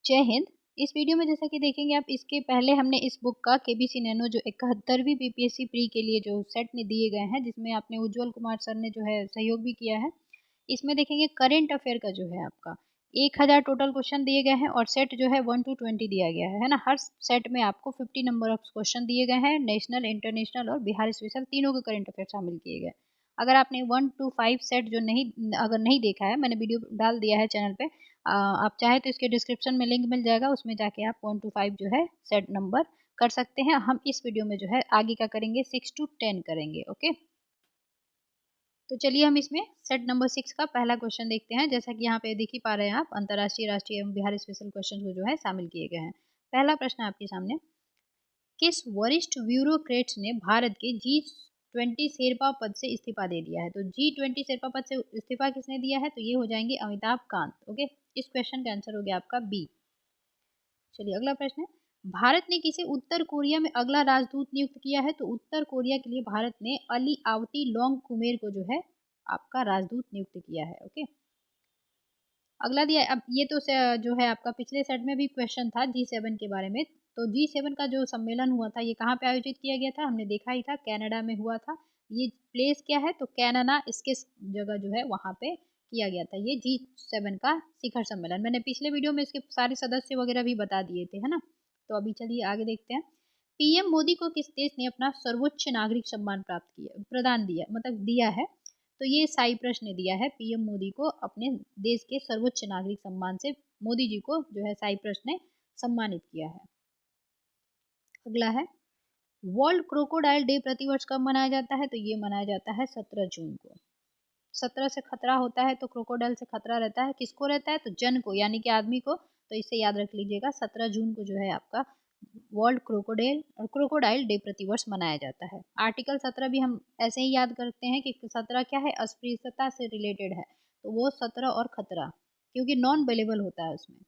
जय हिंद। इस वीडियो में जैसा कि देखेंगे आप, इसके पहले हमने इस बुक का केबीसी नैनो जो 71वीं बीपीएससी प्री के लिए जो सेट में दिए गए हैं, जिसमें आपने उज्जवल कुमार सर ने जो है सहयोग भी किया है, इसमें देखेंगे करंट अफेयर का जो है आपका 1000 टोटल क्वेश्चन दिए गए हैं और सेट जो है 1 to 20 दिया गया है ना। हर सेट में आपको 50 नंबर ऑफ क्वेश्चन दिए गए हैं। नेशनल, इंटरनेशनल और बिहार स्पेशल तीनों के करंट अफेयर शामिल किए गए। अगर आपने 1 to 5 सेट जो अगर नहीं देखा है, मैंने वीडियो डाल दिया है चैनल पे, आप चाहे तो इसके डिस्क्रिप्शन में लिंक मिल जाएगा, उसमें जाके आप 1 to 5 जो है सेट नंबर कर सकते हैं। हम इस वीडियो में जो है आगे का करेंगे 6 to 10 करेंगे। ओके, तो चलिए हम इसमें सेट नंबर 6 का पहला क्वेश्चन देखते हैं। जैसा कि यहाँ पे देख ही पा रहे हैं आप, अंतर्राष्ट्रीय, राष्ट्रीय एवं बिहार स्पेशल क्वेश्चन को जो है शामिल किए गए हैं। पहला प्रश्न आपके सामने, किस वरिष्ठ ब्यूरोक्रेट्स ने भारत के G20 शेरपा पद से इस्तीफा दे दिया है? तो G20 शेरपा पद से इस्तीफा किसने दिया है? तो ये हो जाएंगे अमिताभ कांत। ओके, इस क्वेश्चन का आंसर हो गया आपका बी। चलिए अगला प्रश्न है, भारत ने किसे उत्तर कोरिया में अगला राजदूत नियुक्त किया है? तो उत्तर कोरिया के लिए भारत ने अली आवती लोंग कुमेर को जो है आपका राजदूत नियुक्त किया है। ओके, अगला दिया अब ये तो जो है आपका पिछले सेट में भी क्वेश्चन था G7 के बारे में। तो G7 का जो सम्मेलन हुआ था, ये कहाँ पे आयोजित किया गया था? हमने देखा ही था, कनाडा में हुआ था। ये प्लेस क्या है? तो कनाडा, इसके जगह जो है वहाँ पे किया गया था ये G7 का शिखर सम्मेलन। मैंने पिछले वीडियो में इसके सारे सदस्य वगैरह भी बता दिए थे, है ना। तो अभी चलिए आगे देखते हैं। पीएम मोदी को किस देश ने अपना सर्वोच्च नागरिक सम्मान प्रदान दिया, मतलब दिया है? तो ये साइप्रस ने दिया है पीएम मोदी को अपने देश के सर्वोच्च नागरिक सम्मान से। मोदी जी को जो है साइप्रस ने सम्मानित किया है। अगला है, वर्ल्ड क्रोकोडाइल डे प्रतिवर्ष कब मनाया जाता है? तो ये मनाया जाता है 17 जून को। 17 से खतरा होता है, तो क्रोकोडाइल से खतरा रहता है, किसको रहता है? तो जन को, यानी कि आदमी को। तो इसे याद रख लीजिएगा, 17 जून को जो है आपका वर्ल्ड क्रोकोडाइल डे प्रतिवर्ष मनाया जाता है। आर्टिकल 17 भी हम ऐसे ही याद करते हैं कि 17 क्या है? अस्पृश्यता से रिलेटेड है, तो वो 17 और खतरा, क्योंकि नॉन अवेलेबल होता है उसमें।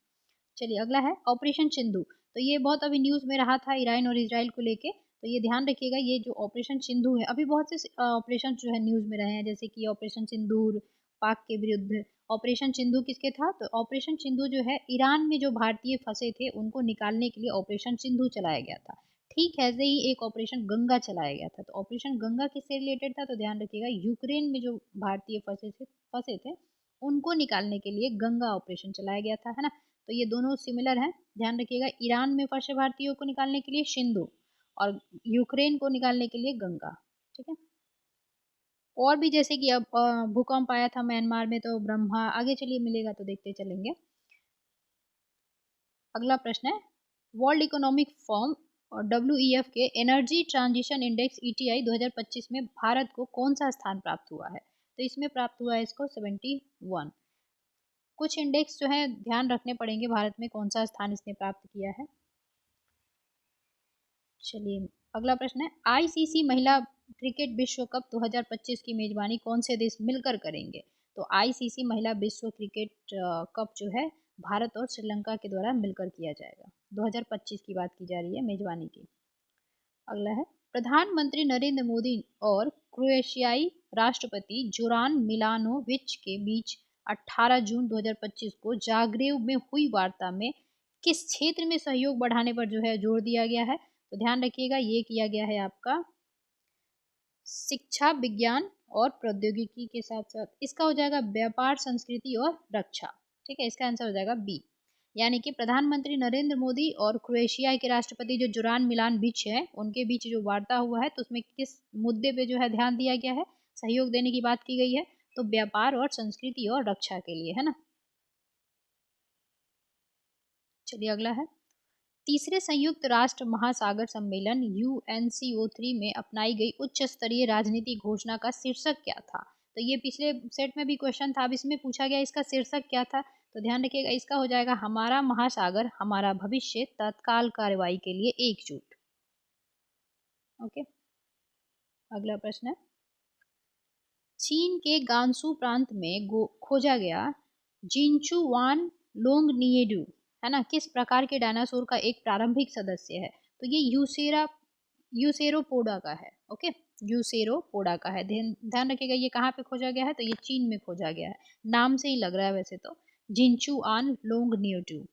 चलिए अगला है ऑपरेशन सिंधु। तो ये बहुत अभी न्यूज़ में रहा था ईरान और इजराइल को लेके, तो ये ध्यान रखिएगा, ये जो ऑपरेशन सिंधु है, अभी बहुत से ऑपरेशन जो है न्यूज़ में रहे हैं, जैसे कि ऑपरेशन सिंदूर पाक के विरुद्ध। ऑपरेशन सिंधु किसके था? तो ऑपरेशन सिंधु जो है ईरान में जो भारतीय फंसे थे उनको निकालने के लिए ऑपरेशन सिंधु चलाया गया था। ठीक ऐसे ही एक ऑपरेशन गंगा चलाया गया था। तो ऑपरेशन गंगा किससे रिलेटेड था? तो ध्यान रखिएगा, यूक्रेन में जो भारतीय फंसे थे उनको निकालने के लिए गंगा ऑपरेशन चलाया गया था, है ना। तो ये दोनों सिमिलर हैं, ध्यान रखिएगा। ईरान में फंसे भारतीयों को निकालने के लिए सिंधु और यूक्रेन को निकालने के लिए गंगा। ठीक है, और भी जैसे कि अब भूकंप आया था म्यांमार में, तो ब्रह्मा। आगे चलिए मिलेगा तो देखते चलेंगे। अगला प्रश्न है, वर्ल्ड इकोनॉमिक फोरम और WEF के एनर्जी ट्रांजिशन इंडेक्स ETI 2025 में भारत को कौन सा स्थान प्राप्त हुआ है? तो इसमें प्राप्त हुआ है इसको 71। कुछ इंडेक्स जो है ध्यान रखने पड़ेंगे, भारत में कौन सा स्थान इसने प्राप्त किया है। चलिए अगला प्रश्न है, ICC महिला क्रिकेट विश्व कप 2025 की मेजबानी कौन से देश मिलकर करेंगे? तो ICC महिला विश्व क्रिकेट कप जो है भारत और श्रीलंका के द्वारा मिलकर किया जाएगा। 2025 की बात की जा रही है मेजबानी की। अगला है, प्रधानमंत्री नरेंद्र मोदी और क्रोएशियाई राष्ट्रपति जोरान मिलानोविच के बीच 18 जून 2025 को जाग्रेब में हुई वार्ता में किस क्षेत्र में सहयोग बढ़ाने पर जो है जोर दिया गया है? तो ध्यान रखिएगा, ये किया गया है आपका शिक्षा, विज्ञान और प्रौद्योगिकी के साथ साथ इसका हो जाएगा व्यापार, संस्कृति और रक्षा। ठीक है, इसका आंसर हो जाएगा बी। यानी कि प्रधानमंत्री नरेंद्र मोदी और क्रोएशिया के राष्ट्रपति जो जोरान मिलानोविच है, उनके बीच जो वार्ता हुआ है, तो उसमें किस मुद्दे पे जो है ध्यान दिया गया है, सहयोग देने की बात की गई है? तो व्यापार और संस्कृति और रक्षा के लिए, है ना। चलिए अगला है, तीसरे संयुक्त राष्ट्र महासागर सम्मेलन UNCO3 में अपनाई गई उच्च स्तरीय राजनीति घोषणा का शीर्षक क्या था? तो ये पिछले सेट में भी क्वेश्चन था, अब इसमें पूछा गया इसका शीर्षक क्या था? तो ध्यान रखिएगा, इसका हो जाएगा हमारा महासागर हमारा भविष्य, तत्काल कार्रवाई के लिए एकजुट। ओके, अगला प्रश्न है, चीन के गांसू प्रांत में खोजा गया जिनचुवान लोंगनिएडू, है ना, किस प्रकार के डायनासोर का एक प्रारंभिक सदस्य है? तो ये यूसेरोपोडा का है। ओके, यूसेरोपोडा का है। ध्यान रखिएगा, ये कहाँ पे खोजा गया है? तो ये चीन में खोजा गया है। नाम से ही लग रहा है वैसे तो, जिनचुआन लोंगनिएडू।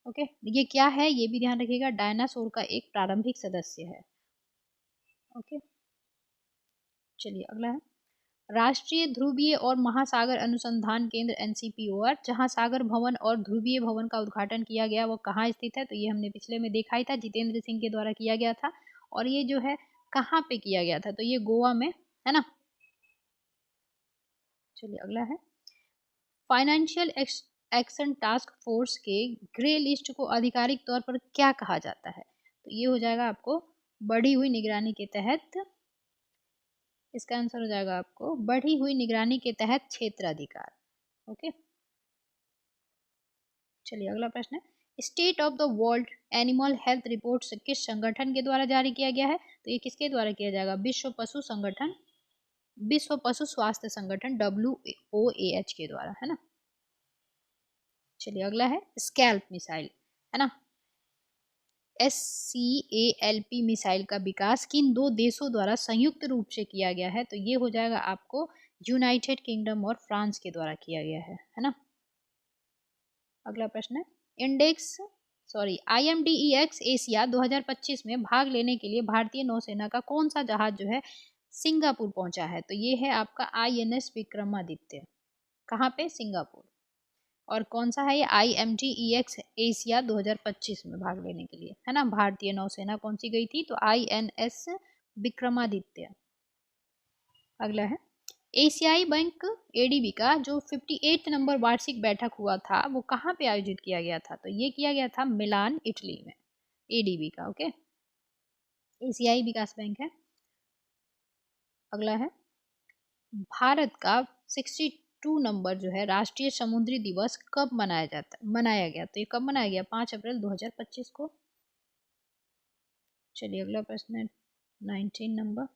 ओके, ये क्या है ये भी ध्यान रखिएगा, डायनासोर का एक प्रारंभिक सदस्य है। ओके, चलिए अगला है राष्ट्रीय ध्रुवीय और महासागर अनुसंधान केंद्र एनसीपीओआर, जहां सागर भवन और ध्रुवीय भवन का उद्घाटन किया गया, वो कहाँ स्थित है? तो ये हमने पिछले में देखा ही था, जितेंद्र सिंह के द्वारा किया गया था। और ये जो है कहाँ पे किया गया था? तो ये गोवा में है ना। चलिए अगला है फाइनेंशियल एक्शन टास्क फोर्स के ग्रे लिस्ट को आधिकारिक तौर पर क्या कहा जाता है? तो ये हो जाएगा आपको बढ़ी हुई निगरानी के तहत, इसका आंसर हो जाएगा आपको बढ़ी हुई निगरानी के तहत क्षेत्राधिकार। ओके, चलिए अगला प्रश्न है state of the world animal health report किस संगठन के द्वारा जारी किया गया है? तो ये किसके द्वारा किया जाएगा? विश्व पशु संगठन, विश्व पशु स्वास्थ्य संगठन WOAH के द्वारा, है ना। चलिए अगला है स्कैल्प मिसाइल, है ना। SCALP मिसाइल का विकास किन दो देशों द्वारा संयुक्त रूप से किया गया है? तो ये हो जाएगा आपको यूनाइटेड किंगडम और फ्रांस के द्वारा किया गया है ना। अगला प्रश्न है IMDEX एशिया 2025 में भाग लेने के लिए भारतीय नौसेना का कौन सा जहाज जो है सिंगापुर पहुंचा है? तो ये है आपका INS विक्रमादित्य। कहाँ पे? सिंगापुर। और कौन सा है ये? IMDEX एशिया 2025 में भाग लेने के लिए, है ना। भारतीय नौसेना कौन सी गई थी? तो INS विक्रमादित्य। अगला है एशियाई बैंक ADB का जो 58 नंबर वार्षिक बैठक हुआ था वो कहाँ पे आयोजित किया गया था? तो ये किया गया था मिलान, इटली में, ADB का। ओके, एशियाई विकास बैंक है। अगला है भारत का 62 नंबर जो है राष्ट्रीय समुद्री दिवस कब मनाया गया? तो ये कब मनाया गया? 5 अप्रैल 2025 को। चलिए अगला प्रश्न है 19 नंबर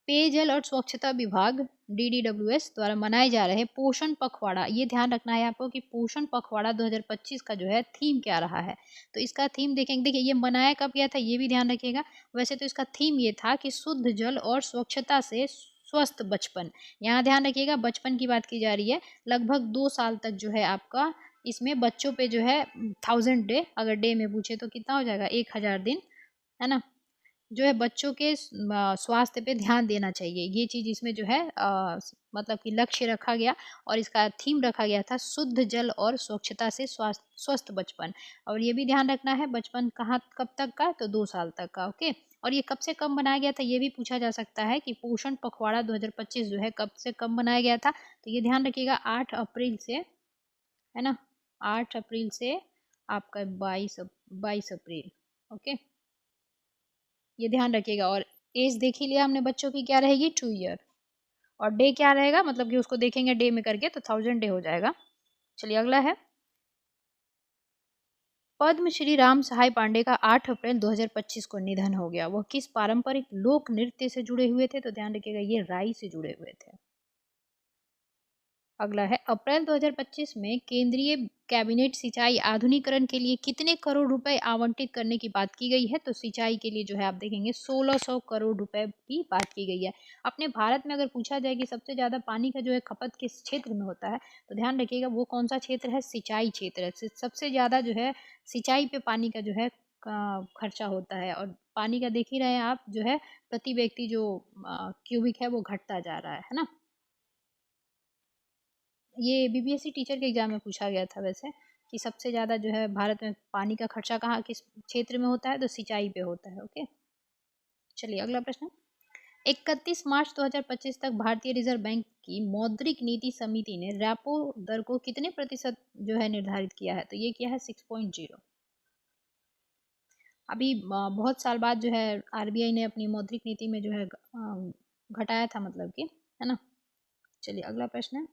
पेयजल और स्वच्छता विभाग DDWS द्वारा मनाए जा रहे पोषण पखवाड़ा, ये ध्यान रखना है आपको कि पोषण पखवाड़ा 2025 का जो है थीम क्या रहा है? तो इसका थीम देखेंगे, देखिए ये मनाया कब गया था ये भी ध्यान रखिएगा। वैसे तो इसका थीम ये था कि शुद्ध जल और स्वच्छता से स्वस्थ बचपन, यहाँ ध्यान रखिएगा बचपन की बात की जा रही है। लगभग 2 साल तक जो है आपका इसमें बच्चों पे जो है 1000 डे, अगर डे में पूछे तो कितना हो जाएगा? 1000 दिन, है ना, जो है बच्चों के स्वास्थ्य पे ध्यान देना चाहिए। ये चीज़ इसमें जो है मतलब कि लक्ष्य रखा गया और इसका थीम रखा गया था शुद्ध जल और स्वच्छता से स्वस्थ बचपन। और ये भी ध्यान रखना है बचपन कहाँ कब तक का? तो 2 साल तक का। ओके, और ये कब से कब मनाया गया था ये भी पूछा जा सकता है कि पोषण पखवाड़ा 2025 जो है कब से कब मनाया गया था? तो ये ध्यान रखिएगा 8 अप्रैल से, है ना, 8 अप्रैल से आपका 22 अप्रैल। ओके, ये ध्यान रखिएगा। और एज देख ही लिया हमने बच्चों की क्या रहेगी? 2 ईयर। और डे क्या रहेगा? मतलब कि उसको देखेंगे डे में करके तो 1000 डे हो जाएगा। चलिए अगला है पद्म श्री राम सहाय पांडे का 8 अप्रैल 2025 को निधन हो गया। वह किस पारंपरिक लोक नृत्य से जुड़े हुए थे? तो ध्यान रखिएगा ये राई से जुड़े हुए थे। अगला है अप्रैल 2025 में केंद्रीय कैबिनेट सिंचाई आधुनिकीकरण के लिए कितने करोड़ रुपए आवंटित करने की बात की गई है? तो सिंचाई के लिए जो है आप देखेंगे 1600 करोड़ रुपए की बात की गई है। अपने भारत में अगर पूछा जाए कि सबसे ज़्यादा पानी का जो है खपत किस क्षेत्र में होता है तो ध्यान रखिएगा वो कौन सा क्षेत्र है? सिंचाई क्षेत्र है। सबसे ज़्यादा जो है सिंचाई पे पानी का जो है खर्चा होता है। और पानी का देख ही रहे हैं आप जो है प्रति व्यक्ति जो क्यूबिक है वो घटता जा रहा है ना। ये BPSC टीचर के एग्जाम में पूछा गया था वैसे कि सबसे ज़्यादा जो है भारत में पानी का खर्चा कहाँ किस क्षेत्र में होता है? तो सिंचाई पे होता है। ओके, चलिए अगला प्रश्न 31 मार्च 2025 तक भारतीय रिजर्व बैंक की मौद्रिक नीति समिति ने रेपो दर को कितने प्रतिशत जो है निर्धारित किया है? तो ये किया है 6.0। अभी बहुत साल बाद जो है RBI ने अपनी मौद्रिक नीति में जो है घटाया था, मतलब कि, है ना। चलिए अगला प्रश्न है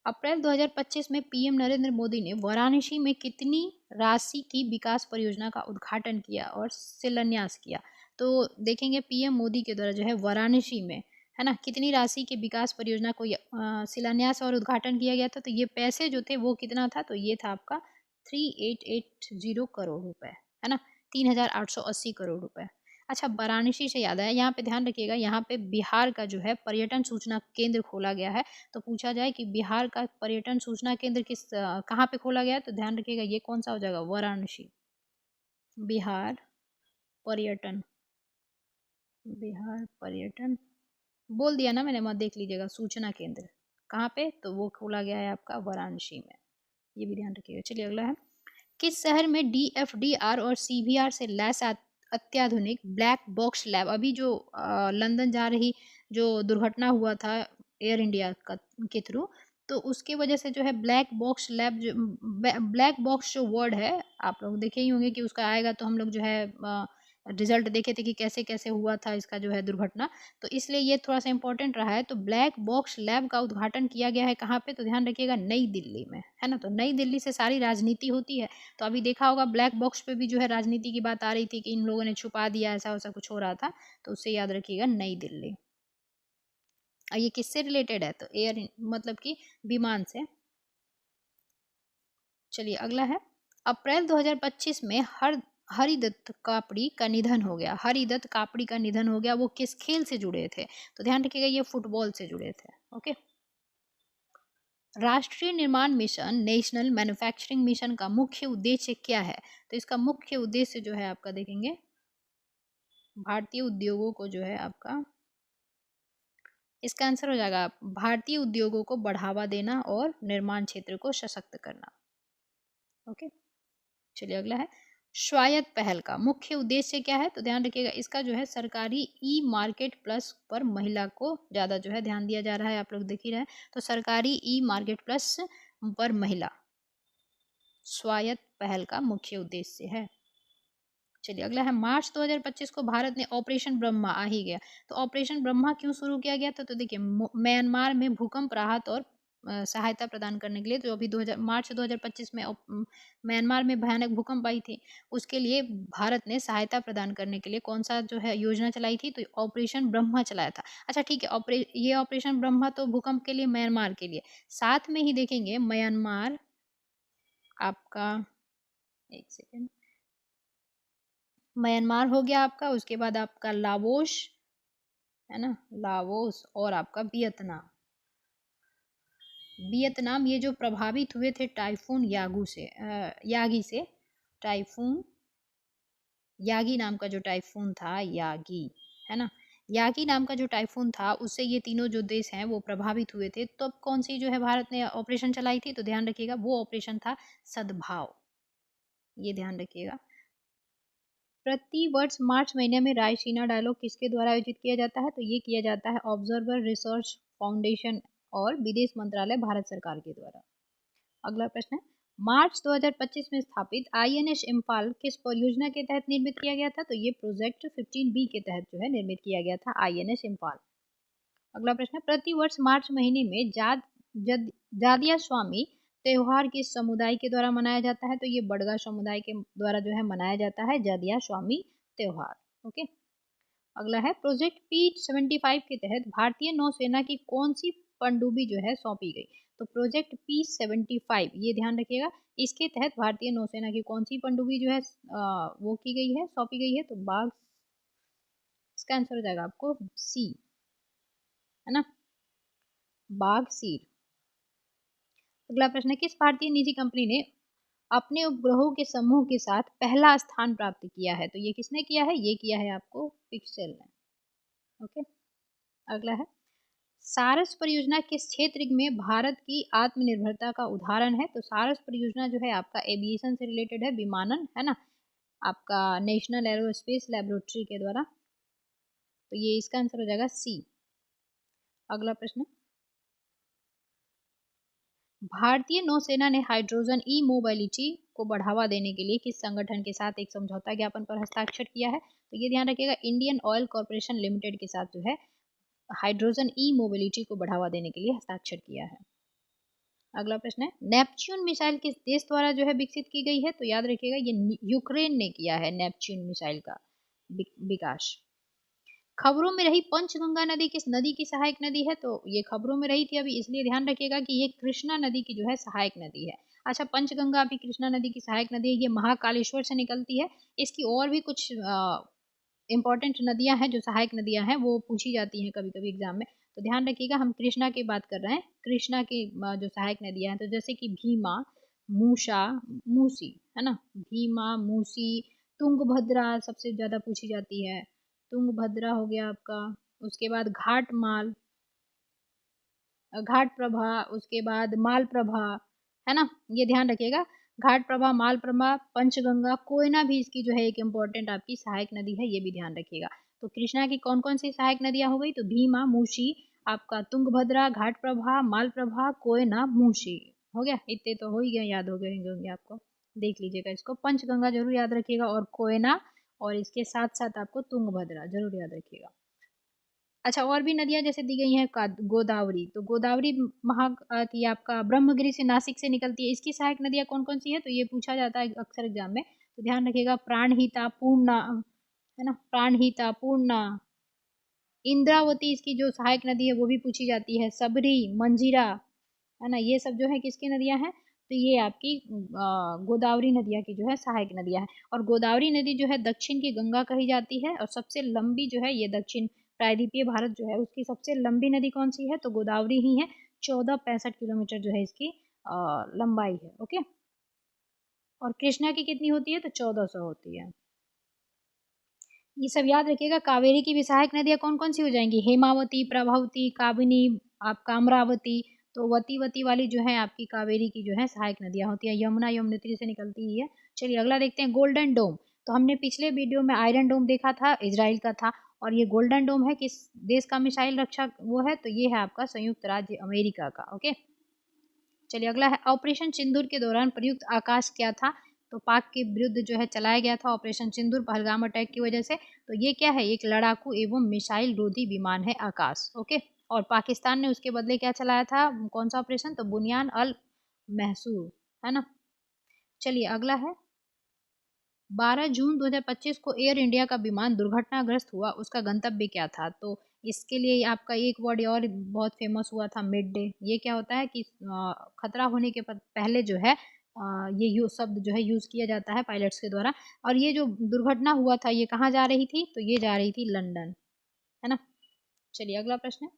अप्रैल 2025 में PM नरेंद्र मोदी ने वाराणसी में कितनी राशि की विकास परियोजना का उद्घाटन किया और शिलान्यास किया? तो देखेंगे PM मोदी के द्वारा जो है वाराणसी में, है ना, कितनी राशि की विकास परियोजना को शिलान्यास और उद्घाटन किया गया था? तो ये पैसे जो थे वो कितना था? तो ये था आपका 3880 करोड़ रुपए, है ना, 3880 करोड़ रुपए। अच्छा, वाराणसी से याद आया, यहाँ पे ध्यान रखिएगा, यहाँ पे बिहार का जो है पर्यटन सूचना केंद्र खोला गया है। तो पूछा जाए कि बिहार का पर्यटन सूचना केंद्र कहाँ पे खोला गया है, तो ध्यान रखिएगा ये कौन सा हो जाएगा, वाराणसी। बिहार पर्यटन, बिहार पर्यटन बोल दिया ना मैंने, मत देख लीजिएगा, सूचना केंद्र कहाँ पे, तो वो खोला गया है आपका वाराणसी में, ये भी ध्यान रखिएगा। चलिए अगला है, किस शहर में DFDR और CBR से लैस अत्याधुनिक ब्लैक बॉक्स लैब, अभी जो लंदन जा रही जो दुर्घटना हुआ था एयर इंडिया के थ्रू, तो उसकी वजह से जो है ब्लैक बॉक्स लैब, जो ब्लैक बॉक्स जो वर्ड है आप लोग देखे ही होंगे कि उसका आएगा, तो हम लोग जो है रिजल्ट देखे थे कि कैसे कैसे हुआ था इसका जो है दुर्घटना, तो इसलिए ये थोड़ा सा इंपॉर्टेंट रहा है। तो ब्लैक बॉक्स लैब का उद्घाटन किया गया है कहाँ पे, तो ध्यान रखिएगा नई दिल्ली में, है ना। तो नई दिल्ली से सारी राजनीति होती है, तो अभी देखा होगा ब्लैक बॉक्स पे भी जो है राजनीति की बात आ रही थी कि इन लोगों ने छुपा दिया, ऐसा वैसा कुछ हो रहा था, तो उससे याद रखिएगा नई दिल्ली। और ये किससे रिलेटेड है, तो एयर मतलब कि विमान से। चलिए अगला है, अप्रैल 2025 में हरिदत्त कापड़ी का निधन हो गया। हरिदत्त कापड़ी का निधन हो गया, वो किस खेल से जुड़े थे, तो ध्यान रखिएगा ये फुटबॉल से जुड़े थे। ओके, राष्ट्रीय निर्माण मिशन, नेशनल मैन्युफैक्चरिंग मिशन का मुख्य उद्देश्य क्या है, तो इसका मुख्य उद्देश्य जो है आपका देखेंगे, भारतीय उद्योगों को जो है आपका, इसका आंसर हो जाएगा भारतीय उद्योगों को बढ़ावा देना और निर्माण क्षेत्र को सशक्त करना। ओके, चलिए अगला है, स्वायत्त पहल का मुख्य उद्देश्य क्या है, तो ध्यान रखिएगा इसका जो है सरकारी मार्केट प्लस पर महिला को ज़्यादा जो है ध्यान दिया जा रहा है, आप लोग देख ही रहे हैं। तो सरकारी मार्केट प्लस पर महिला स्वायत्त पहल का मुख्य उद्देश्य है। चलिए अगला है, मार्च 2025 को भारत ने ऑपरेशन ब्रह्मा, आ ही गया, तो ऑपरेशन ब्रह्मा क्यों शुरू किया गया था, तो देखिए म्यांमार में भूकंप राहत और सहायता प्रदान करने के लिए, जो अभी 2000 मार्च 2025 में म्यांमार में भयानक भूकंप आई थी, उसके लिए भारत ने सहायता प्रदान करने के लिए कौन सा जो है योजना चलाई थी, तो ऑपरेशन ब्रह्मा चलाया था। अच्छा ठीक है, ये ऑपरेशन ब्रह्मा तो भूकंप के लिए, म्यांमार के लिए, साथ में ही देखेंगे म्यांमार आपका, एक सेकेंड, म्यांमार हो गया आपका, उसके बाद आपका लाओस, है ना, लाओस, और आपका वियतनाम। वियतनाम ये जो प्रभावित हुए थे टाइफून यागी से, टाइफून यागी नाम का जो टाइफून था, यागी, है ना, यागी नाम का जो टाइफून था, उससे ये तीनों जो देश हैं वो प्रभावित हुए थे। तो अब कौन सी जो है भारत ने ऑपरेशन चलाई थी, तो ध्यान रखिएगा वो ऑपरेशन था सद्भाव, ये ध्यान रखिएगा। प्रति वर्ष मार्च महीने में रायसीना डायलॉग किसके द्वारा आयोजित किया जाता है, तो ये किया जाता है ऑब्जर्वर रिसर्च फाउंडेशन और विदेश मंत्रालय, भारत सरकार के द्वारा। अगला प्रश्न है, मार्च 2025 में स्थापित INS इम्फाल किस परियोजना के तहत निर्मित किया गया था, तो ये प्रोजेक्ट 15B के तहत जो है निर्मित किया गया था INS इम्फाल। अगला प्रश्न है, प्रति वर्ष मार्च महीने में जादिया स्वामी त्योहार किस समुदाय के द्वारा मनाया जाता है, तो ये बड़गा समुदाय के द्वारा जो है मनाया जाता है जादिया स्वामी त्योहार। ओके, अगला है, प्रोजेक्ट P75 के तहत भारतीय नौसेना की कौन सी पनडुब्बी जो है सौंपी गई, तो प्रोजेक्ट P75, ये ध्यान रखिएगा, इसके तहत भारतीय नौसेना की कौन सी पनडुब्बी जो है वो की गई है, सौंपी गई है, तो बाघ, इसका आंसर हो जाएगा आपको सी, है ना, बाघ सीर। अगला प्रश्न है, किस भारतीय निजी कंपनी ने अपने उपग्रहों के समूह के साथ पहला स्थान प्राप्त किया है, तो ये किसने किया है, ये किया है आपको पिक्सेल ने। ओके, अगला है, सारस परियोजना किस क्षेत्र में भारत की आत्मनिर्भरता का उदाहरण है, तो सारस परियोजना जो है आपका एविएशन से रिलेटेड है, विमानन, है ना, आपका नेशनल एरोस्पेस लेबोरेटरी के द्वारा, तो ये इसका आंसर हो जाएगा सी। अगला प्रश्न, भारतीय नौसेना ने हाइड्रोजन मोबिलिटी को बढ़ावा देने के लिए किस संगठन के साथ एक समझौता ज्ञापन पर हस्ताक्षर किया है, तो ये ध्यान रखिएगा इंडियन ऑयल कॉर्पोरेशन लिमिटेड के साथ जो है हाइड्रोजन मोबिलिटी को बढ़ावा देने के लिए हस्ताक्षर किया है। अगला प्रश्न है, नेपच्यून मिसाइल किस देश द्वारा जो है विकसित की गई है, तो याद रखिएगा ये यूक्रेन ने किया है नेपच्यून मिसाइल का विकास। खबरों में रही पंचगंगा नदी किस नदी की सहायक नदी है, तो ये खबरों में रही थी अभी, इसलिए ध्यान रखिएगा कि ये कृष्णा नदी की जो है सहायक नदी है। अच्छा, पंचगंगा अभी कृष्णा नदी की सहायक नदी है, ये महाकालेश्वर से निकलती है। इसकी और भी कुछ इंपॉर्टेंट नदियां हैं, जो सहायक नदियां हैं वो पूछी जाती हैं कभी कभी एग्जाम में, तो ध्यान रखिएगा हम कृष्णा की बात कर रहे हैं। कृष्णा की जो सहायक नदियां हैं, तो जैसे कि भीमा, मूषा, मूसी, है ना, भीमा, मूसी, तुंगभद्रा सबसे ज्यादा पूछी जाती है, तुंगभद्रा हो गया आपका। उसके बाद घाटमाल, घाट प्रभा, उसके बाद माल प्रभा, है ना, ये ध्यान रखिएगा। घाट प्रभा, माल प्रभा, पंचगंगा, कोयना भी इसकी जो है एक इम्पोर्टेंट आपकी सहायक नदी है, ये भी ध्यान रखिएगा। तो कृष्णा की कौन कौन सी सहायक नदियां हो गई, तो भीमा, मूसी, आपका तुंगभद्रा, घाट प्रभा, माल प्रभा, कोयना, मूसी, हो गया। इतने तो हो ही गए, याद हो गए होंगे आपको, देख लीजिएगा इसको। पंचगंगा जरूर याद रखिएगा और कोयना, और इसके साथ साथ आपको तुंगभद्रा जरूर याद रखिएगा। अच्छा, और भी नदियां जैसे दी गई हैं, गोदावरी, तो गोदावरी महा की आपका ब्रह्मगिरी से, नासिक से निकलती है, इसकी सहायक नदियां कौन कौन सी है, तो ये पूछा जाता है अक्सर एग्जाम में, तो ध्यान रखिएगा। प्राणहिता, पूर्णा, है ना, प्राणहिता, पूर्णा, इंद्रावती इसकी जो सहायक नदी है वो भी पूछी जाती है, सबरी, मंजीरा, है ना, ये सब जो है किसकी नदियां हैं, तो ये आपकी गोदावरी नदियां की जो है सहायक नदियां हैं। और गोदावरी नदी जो है दक्षिण की गंगा कही जाती है, और सबसे लंबी जो है ये दक्षिण प्रायद्वीपीय भारत जो है उसकी सबसे लंबी नदी कौन सी है, तो गोदावरी ही है। 1465 किलोमीटर जो है इसकी लंबाई है। ओके, और कृष्णा की कितनी होती है, तो 1400 होती है। ये सब याद रखिएगा। कावेरी की भी सहायक नदियां कौन कौन सी हो जाएंगी, हेमावती, प्रभावती, काबिनी, आपका अमरावती, तो वती वती वाली जो है आपकी कावेरी की जो है सहायक नदियां होती है। यमुना यमुनोत्री से निकलती ही है। चलिए अगला देखते हैं, गोल्डन डोम। तो हमने पिछले वीडियो में आयरन डोम देखा था, इजराइल का था, और ये गोल्डन डोम है किस देश का मिसाइल रक्षा वो है, तो ये है आपका संयुक्त राज्य अमेरिका का। ओके, चलिए अगला है, ऑपरेशन सिंदूर के दौरान प्रयुक्त आकाश क्या था, तो पाक के विरुद्ध जो है चलाया गया था ऑपरेशन सिंदूर पहलगाम अटैक की वजह से, तो ये क्या है, एक लड़ाकू एवं मिसाइल रोधी विमान है आकाश। ओके, और पाकिस्तान ने उसके बदले क्या चलाया था, कौन सा ऑपरेशन, तो बुनियान अल महसूर, है ना। चलिए अगला है, 12 जून 2025 को एयर इंडिया का विमान दुर्घटनाग्रस्त हुआ, उसका गंतव्य क्या था, तो इसके लिए आपका एक वर्ड और बहुत फेमस हुआ था, मिड डे। ये क्या होता है कि खतरा होने के पहले जो है ये शब्द जो है यूज किया जाता है पायलट्स के द्वारा। और ये जो दुर्घटना हुआ था ये कहाँ जा रही थी, तो ये जा रही थी लंदन, है ना। चलिए अगला प्रश्न है,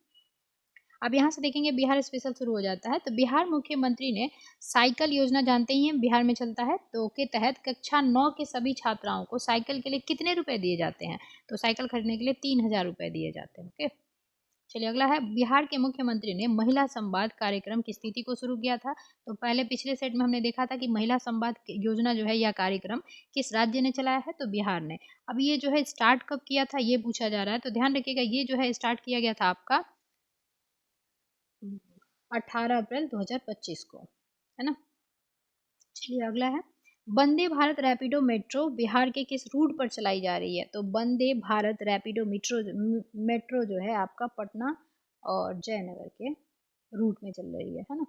अब यहाँ से देखेंगे बिहार स्पेशल शुरू हो जाता है। तो बिहार मुख्यमंत्री ने साइकिल योजना, जानते ही हैं बिहार में चलता है, तो के तहत कक्षा 9 के सभी छात्राओं को साइकिल के लिए कितने रुपए दिए जाते हैं, तो साइकिल खरीदने के लिए 3000 रुपए दिए जाते हैं। ओके, चलिए अगला है, बिहार के मुख्यमंत्री ने महिला संवाद कार्यक्रम की स्थिति को शुरू किया था। तो पहले पिछले सेट में हमने देखा था कि महिला संवाद योजना जो है या कार्यक्रम किस राज्य ने चलाया है, तो बिहार ने। अब ये जो है स्टार्ट कब किया था ये पूछा जा रहा है, तो ध्यान रखिएगा ये जो है स्टार्ट किया गया था आपका 18 अप्रैल 2025 को, है ना। चलिए अगला है, वंदे भारत रैपिडो मेट्रो बिहार के किस रूट पर चलाई जा रही है, तो वंदे भारत रैपिडो मेट्रो जो है आपका पटना और जयनगर के रूट में चल रही है ना।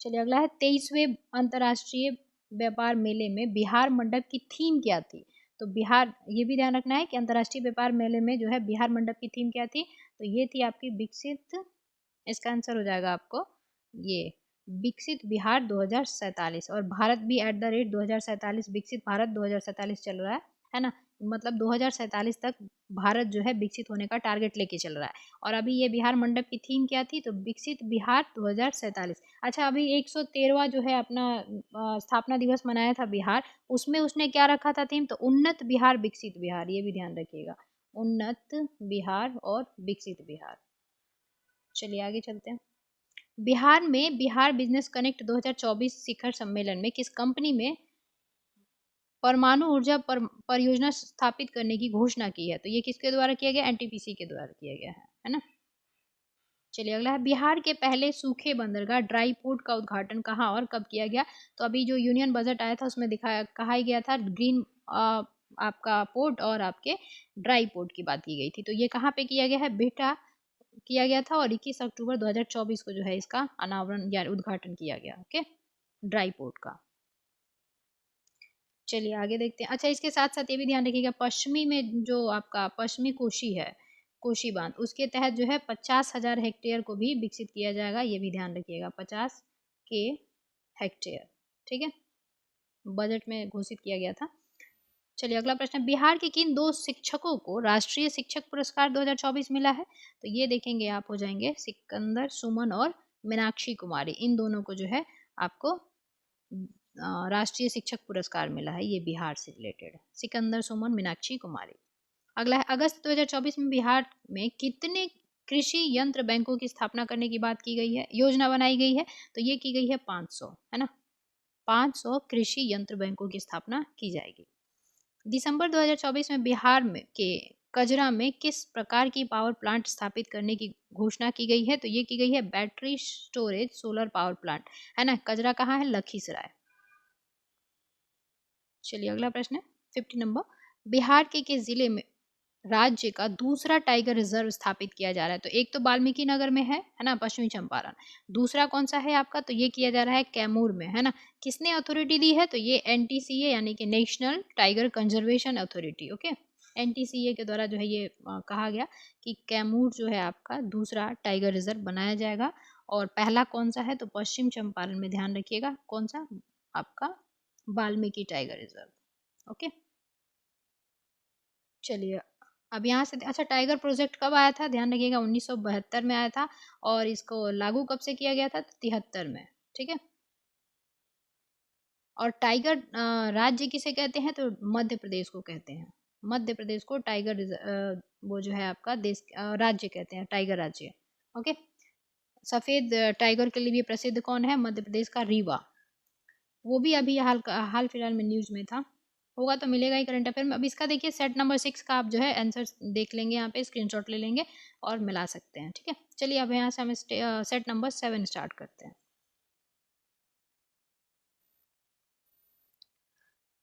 चलिए अगला है, 23वें अंतर्राष्ट्रीय व्यापार मेले में बिहार मंडप की थीम क्या थी, तो बिहार, ये भी ध्यान रखना है कि अंतर्राष्ट्रीय व्यापार मेले में जो है बिहार मंडप की थीम क्या थी, तो ये थी आपकी विकसित, इसका आंसर हो जाएगा आपको ये विकसित बिहार 2047, और भारत भी एट द रेट 2047, विकसित भारत 2047 चल रहा है ना, मतलब 2047 तक भारत जो है विकसित होने का टारगेट लेके चल रहा है। और अभी ये बिहार मंडप की थीम क्या थी, तो विकसित बिहार 2047। अच्छा, अभी 113वां जो है अपना स्थापना दिवस मनाया था बिहार, उसमें उसने क्या रखा था थीम, तो उन्नत बिहार विकसित बिहार, ये भी ध्यान रखिएगा, उन्नत बिहार और विकसित बिहार। चलिए आगे चलते हैं, बिहार में बिहार बिजनेस कनेक्ट 2024 शिखर सम्मेलन में किस कंपनी में परमाणु ऊर्जा परियोजना स्थापित करने की घोषणा की है, तो ये किसके द्वारा किया गया, एनटीपीसी के द्वारा किया गया है ना। चलिए अगला है, बिहार के पहले सूखे बंदरगाह ड्राई पोर्ट का उद्घाटन कहाँ और कब किया गया, तो अभी जो यूनियन बजट आया था उसमें दिखाया कहा ही गया था ग्रीन आपका पोर्ट और आपके ड्राई पोर्ट की बात की गई थी, तो ये कहाँ पे किया गया है, बेटा किया गया था, और 21 अक्टूबर 2024 को जो है इसका अनावरण या उद्घाटन किया गया। ओके, ड्राई पोर्ट का। चलिए आगे देखते हैं। अच्छा, इसके साथ साथ ये भी ध्यान रखिएगा, पश्चिमी में जो आपका पश्चिमी कोशी है, कोशी बांध, उसके तहत जो है 50,000 हेक्टेयर को भी विकसित किया जाएगा, ये भी ध्यान रखिएगा, 50 के हेक्टेयर, ठीक है, बजट में घोषित किया गया था। चलिए अगला प्रश्न, बिहार के किन दो शिक्षकों को राष्ट्रीय शिक्षक पुरस्कार 2024 मिला है? तो ये देखेंगे आप, हो जाएंगे सिकंदर सुमन और मीनाक्षी कुमारी। इन दोनों को जो है आपको राष्ट्रीय शिक्षक पुरस्कार मिला है, ये बिहार से रिलेटेड, सिकंदर सुमन मीनाक्षी कुमारी। अगला है, अगस्त 2024 में बिहार में कितने कृषि यंत्र बैंकों की स्थापना करने की बात की गई है, योजना बनाई गई है? तो ये की गई है 500, है ना, 500 कृषि यंत्र बैंकों की स्थापना की जाएगी। दिसंबर 2024 में बिहार में के कजरा में किस प्रकार की पावर प्लांट स्थापित करने की घोषणा की गई है? तो ये की गई है battery storage solar power plant, है ना। कजरा कहाँ है? लखीसराय। चलिए अगला प्रश्न है 50 नंबर, बिहार के किस जिले में राज्य का दूसरा टाइगर रिजर्व स्थापित किया जा रहा है? तो एक तो वाल्मीकि नगर में है ना, पश्चिमी चंपारण। दूसरा कौन सा है आपका? तो ये किया जा रहा है कैमूर में, है ना। किसने अथॉरिटी दी है? तो ये एनटीसीए यानी कि national tiger conservation authority, okay, NTCA के द्वारा जो है ये कहा गया कि कैमूर जो है आपका दूसरा टाइगर रिजर्व बनाया जाएगा। और पहला कौन सा है? तो पश्चिम चंपारण में, ध्यान रखिएगा, कौन सा? आपका वाल्मीकि टाइगर रिजर्व, ओके। चलिए अब यहाँ से, अच्छा, टाइगर प्रोजेक्ट कब आया था? ध्यान रखिएगा 1972 में आया था। और इसको लागू कब से किया गया था? 73 में, ठीक है। और टाइगर राज्य किसे कहते हैं? तो मध्य प्रदेश को कहते हैं, मध्य प्रदेश को टाइगर वो जो है आपका देश राज्य कहते हैं, टाइगर राज्य, ओके। सफ़ेद टाइगर के लिए भी प्रसिद्ध कौन है? मध्य प्रदेश का रीवा। वो भी अभी हाल फिलहाल में न्यूज़ में था, होगा तो मिलेगा ही करंट अफेयर में। अब इसका देखिए सेट नंबर 6 का आप जो है आंसर देख लेंगे, यहाँ पे स्क्रीनशॉट ले लेंगे और मिला सकते हैं, ठीक है। चलिए अब यहाँ से हम सेट नंबर 7 स्टार्ट करते हैं।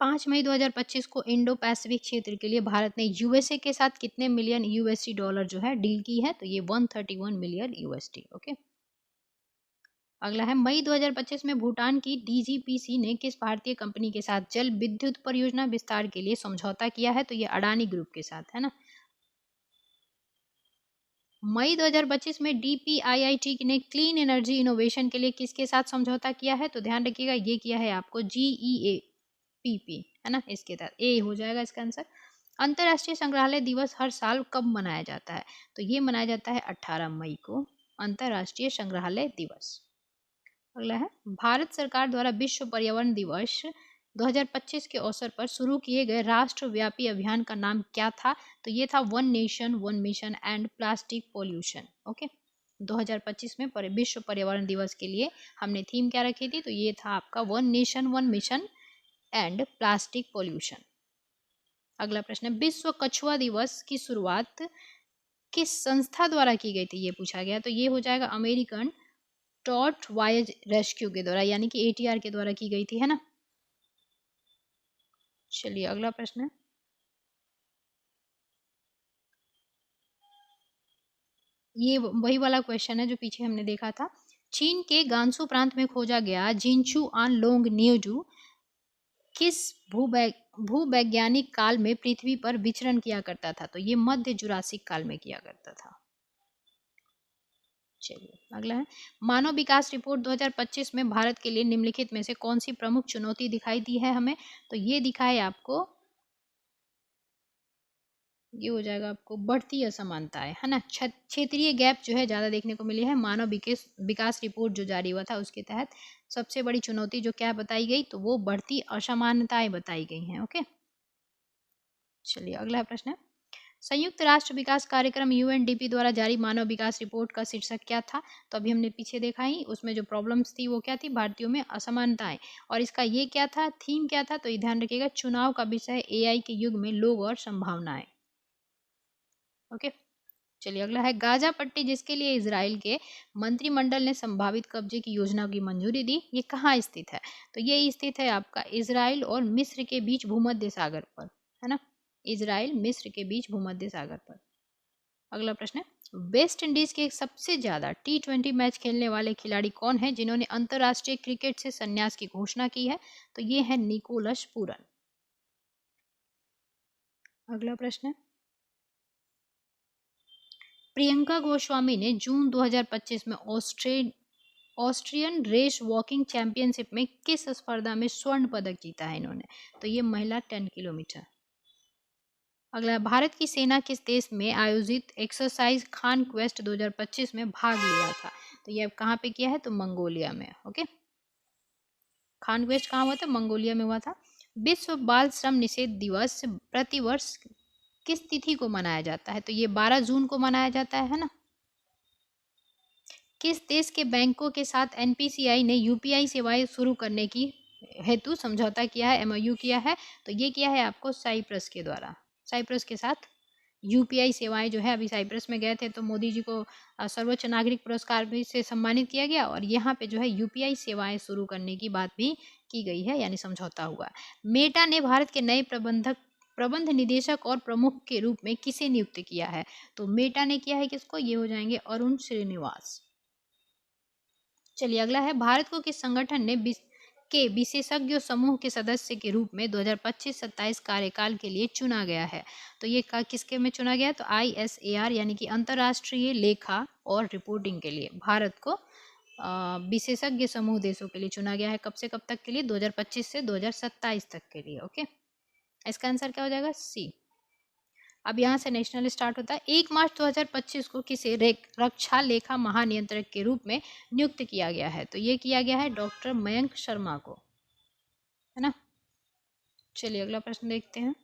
5 मई 2025 को इंडो पैसिफिक क्षेत्र के लिए भारत ने यूएसए के साथ कितने मिलियन यूएसडी डॉलर जो है डील की है? तो ये 131 मिलियन यूएसडी, ओके। अगला है, मई 2025 में भूटान की डीजीपीसी ने किस भारतीय कंपनी के साथ जल विद्युत परियोजना विस्तार के लिए समझौता किया है? तो ये अडानी ग्रुप के साथ, है ना। मई 2025 में डीपीआईआईटी ने क्लीन एनर्जी इनोवेशन के लिए किसके साथ समझौता किया है? तो ध्यान रखिएगा ये किया है आपको जीईएपीपी, है ना, इसके तहत ए हो जाएगा इसका आंसर। अंतर्राष्ट्रीय संग्रहालय दिवस हर साल कब मनाया जाता है? तो ये मनाया जाता है 18 मई को, अंतर्राष्ट्रीय संग्रहालय दिवस। अगला है, भारत सरकार द्वारा विश्व पर्यावरण दिवस 2025 के अवसर पर शुरू किए गए राष्ट्रव्यापी अभियान का नाम क्या था? तो ये था one nation one mission and plastic pollution, okay. 2025 में विश्व पर्यावरण दिवस के लिए हमने थीम क्या रखी थी? तो ये था आपका one nation one mission and plastic pollution. अगला प्रश्न है, विश्व कछुआ दिवस की शुरुआत किस संस्था द्वारा की गई थी? ये पूछा गया। तो ये हो जाएगा अमेरिकन टॉर्ट वायज रेस्क्यू के द्वारा, यानी कि एटीआर के द्वारा की गई थी, है ना। चलिए अगला प्रश्न है, ये वही वाला क्वेश्चन है जो पीछे हमने देखा था। चीन के गांसू प्रांत में खोजा गया जिनचू आन लोंग न्यूजू किस भूवैज्ञानिक काल में पृथ्वी पर विचरण किया करता था? तो ये मध्य जुरासिक काल में किया करता था। चलिए अगला है, मानव विकास रिपोर्ट 2025 में भारत के लिए निम्नलिखित में से कौन सी प्रमुख चुनौती दिखाई दी है हमें? तो ये दिखाए आपको, ये हो जाएगा आपको बढ़ती असमानताएं, है ना। क्षेत्रीय गैप जो है ज़्यादा देखने को मिली है। मानव विकास रिपोर्ट जो जारी हुआ था उसके तहत सबसे बड़ी चुनौती जो क्या बताई गई? तो वो बढ़ती असमानताएं बताई गई हैं, ओके। चलिए अगला प्रश्न है, संयुक्त राष्ट्र विकास कार्यक्रम यूएनडीपी द्वारा जारी मानव विकास रिपोर्ट का शीर्षक क्या था? तो अभी हमने पीछे देखा ही, उसमें जो प्रॉब्लम्स थी वो क्या थी? भारतीयों में असमानताएं। और इसका ये क्या था, थीम क्या था? तो ये ध्यान रखिएगा, चुनाव का विषय एआई के युग में लोग और संभावनाएं, ओके। चलिए अगला है, गाजा पट्टी जिसके लिए इजराइल के मंत्रिमंडल ने संभावित कब्जे की योजना की मंजूरी दी, ये कहाँ स्थित है? तो ये स्थित है आपका इजराइल और मिस्र के बीच भूमध्य सागर पर, है ना, इजराइल मिस्र के बीच भूमध्य सागर पर। अगला प्रश्न है, वेस्ट इंडीज के सबसे ज्यादा T20 मैच खेलने वाले खिलाड़ी कौन है जिन्होंने अंतर्राष्ट्रीय क्रिकेट से संन्यास की घोषणा की है? तो ये है निकोलस पूरन। अगला प्रश्न है, प्रियंका गोस्वामी ने जून 2025 में ऑस्ट्रियन रेस वॉकिंग चैंपियनशिप में किस स्पर्धा में स्वर्ण पदक जीता है इन्होंने? तो ये महिला 10 किलोमीटर। अगला है, भारत की सेना किस देश में आयोजित एक्सरसाइज खान क्वेस्ट 2025 में भाग लिया था? तो ये अब कहाँ पे किया है? तो मंगोलिया में। ओके, खान क्वेस्ट कहाँ हुआ था? मंगोलिया में हुआ था। विश्व बाल श्रम निषेध दिवस प्रतिवर्ष किस तिथि को मनाया जाता है? तो ये 12 जून को मनाया जाता है ना। किस देश के बैंकों के साथ एनपीसीआई ने यूपीआई सेवाएं शुरू करने की हेतु समझौता किया है, एमओयू किया है? तो ये किया है आपको साइप्रस के द्वारा। साइप्रस के साथ यूपीआई सेवाएं जो है, अभी साइप्रस में गए थे तो मोदी जी को सर्वोच्च नागरिक पुरस्कार भी से सम्मानित किया गया, और यहाँ पे जो है यूपीआई सेवाएं शुरू करने की बात भी की गई है, यानी समझौता हुआ। मेटा ने भारत के नए प्रबंध निदेशक और प्रमुख के रूप में किसे नियुक्त किया है? तो मेटा ने किया है किसको? ये हो जाएंगे अरुण श्रीनिवास। चलिए अगला है, भारत को किस संगठन ने के विशेषज्ञ समूह के सदस्य के रूप में 2025-27 कार्यकाल के लिए चुना गया है? तो ये किसके में चुना गया? तो ISAR यानी कि अंतर्राष्ट्रीय लेखा और रिपोर्टिंग के लिए भारत को विशेषज्ञ समूह देशों के लिए चुना गया है। कब से कब तक के लिए? 2025 से 2027 तक के लिए। ओके, इसका आंसर क्या हो जाएगा? सी। अब यहाँ से नेशनल स्टार्ट होता है। 1 मार्च 2025 को किसे रक्षा लेखा महानियंत्रक के रूप में नियुक्त किया गया है? तो ये किया गया है डॉक्टर मयंक शर्मा को, है ना। चलिए अगला प्रश्न देखते हैं।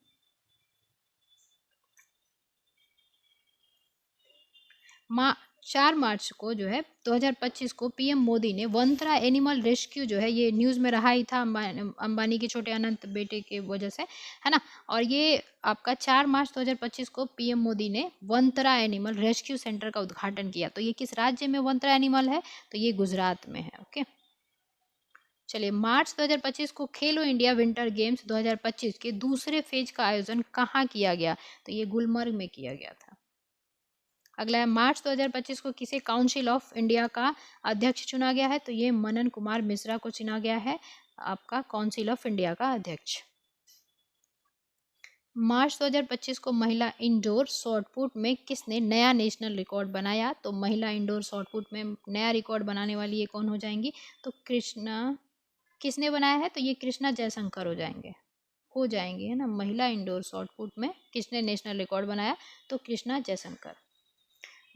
माँ 4 मार्च को जो है 2025 को पीएम मोदी ने वंत्रा एनिमल रेस्क्यू जो है, ये न्यूज़ में रहा ही था अंबानी के छोटे अनंत बेटे के वजह से, है ना। और ये आपका 4 मार्च 2025 को पीएम मोदी ने वंत्रा एनिमल रेस्क्यू सेंटर का उद्घाटन किया। तो ये किस राज्य में वंत्रा एनिमल है? तो ये गुजरात में है। ओके, चलिए मार्च 2025 को खेलो इंडिया विंटर गेम्स 2025 के दूसरे फेज का आयोजन कहाँ किया गया? तो ये गुलमर्ग में किया गया था। अगला है, मार्च 2025 को किसे काउंसिल ऑफ इंडिया का अध्यक्ष चुना गया है? तो ये मनन कुमार मिश्रा को चुना गया है आपका काउंसिल ऑफ इंडिया का अध्यक्ष। मार्च 2025 को महिला इंडोर शॉटपुट में किसने नया नेशनल रिकॉर्ड बनाया? तो महिला इंडोर शॉटपुट में नया रिकॉर्ड बनाने वाली ये कौन हो जाएंगी? तो कृष्णा, किसने बनाया है? तो ये कृष्णा जयशंकर हो जाएंगे, है ना। महिला इंडोर शॉटपुट में किसने नेशनल रिकॉर्ड बनाया? तो कृष्णा जयशंकर।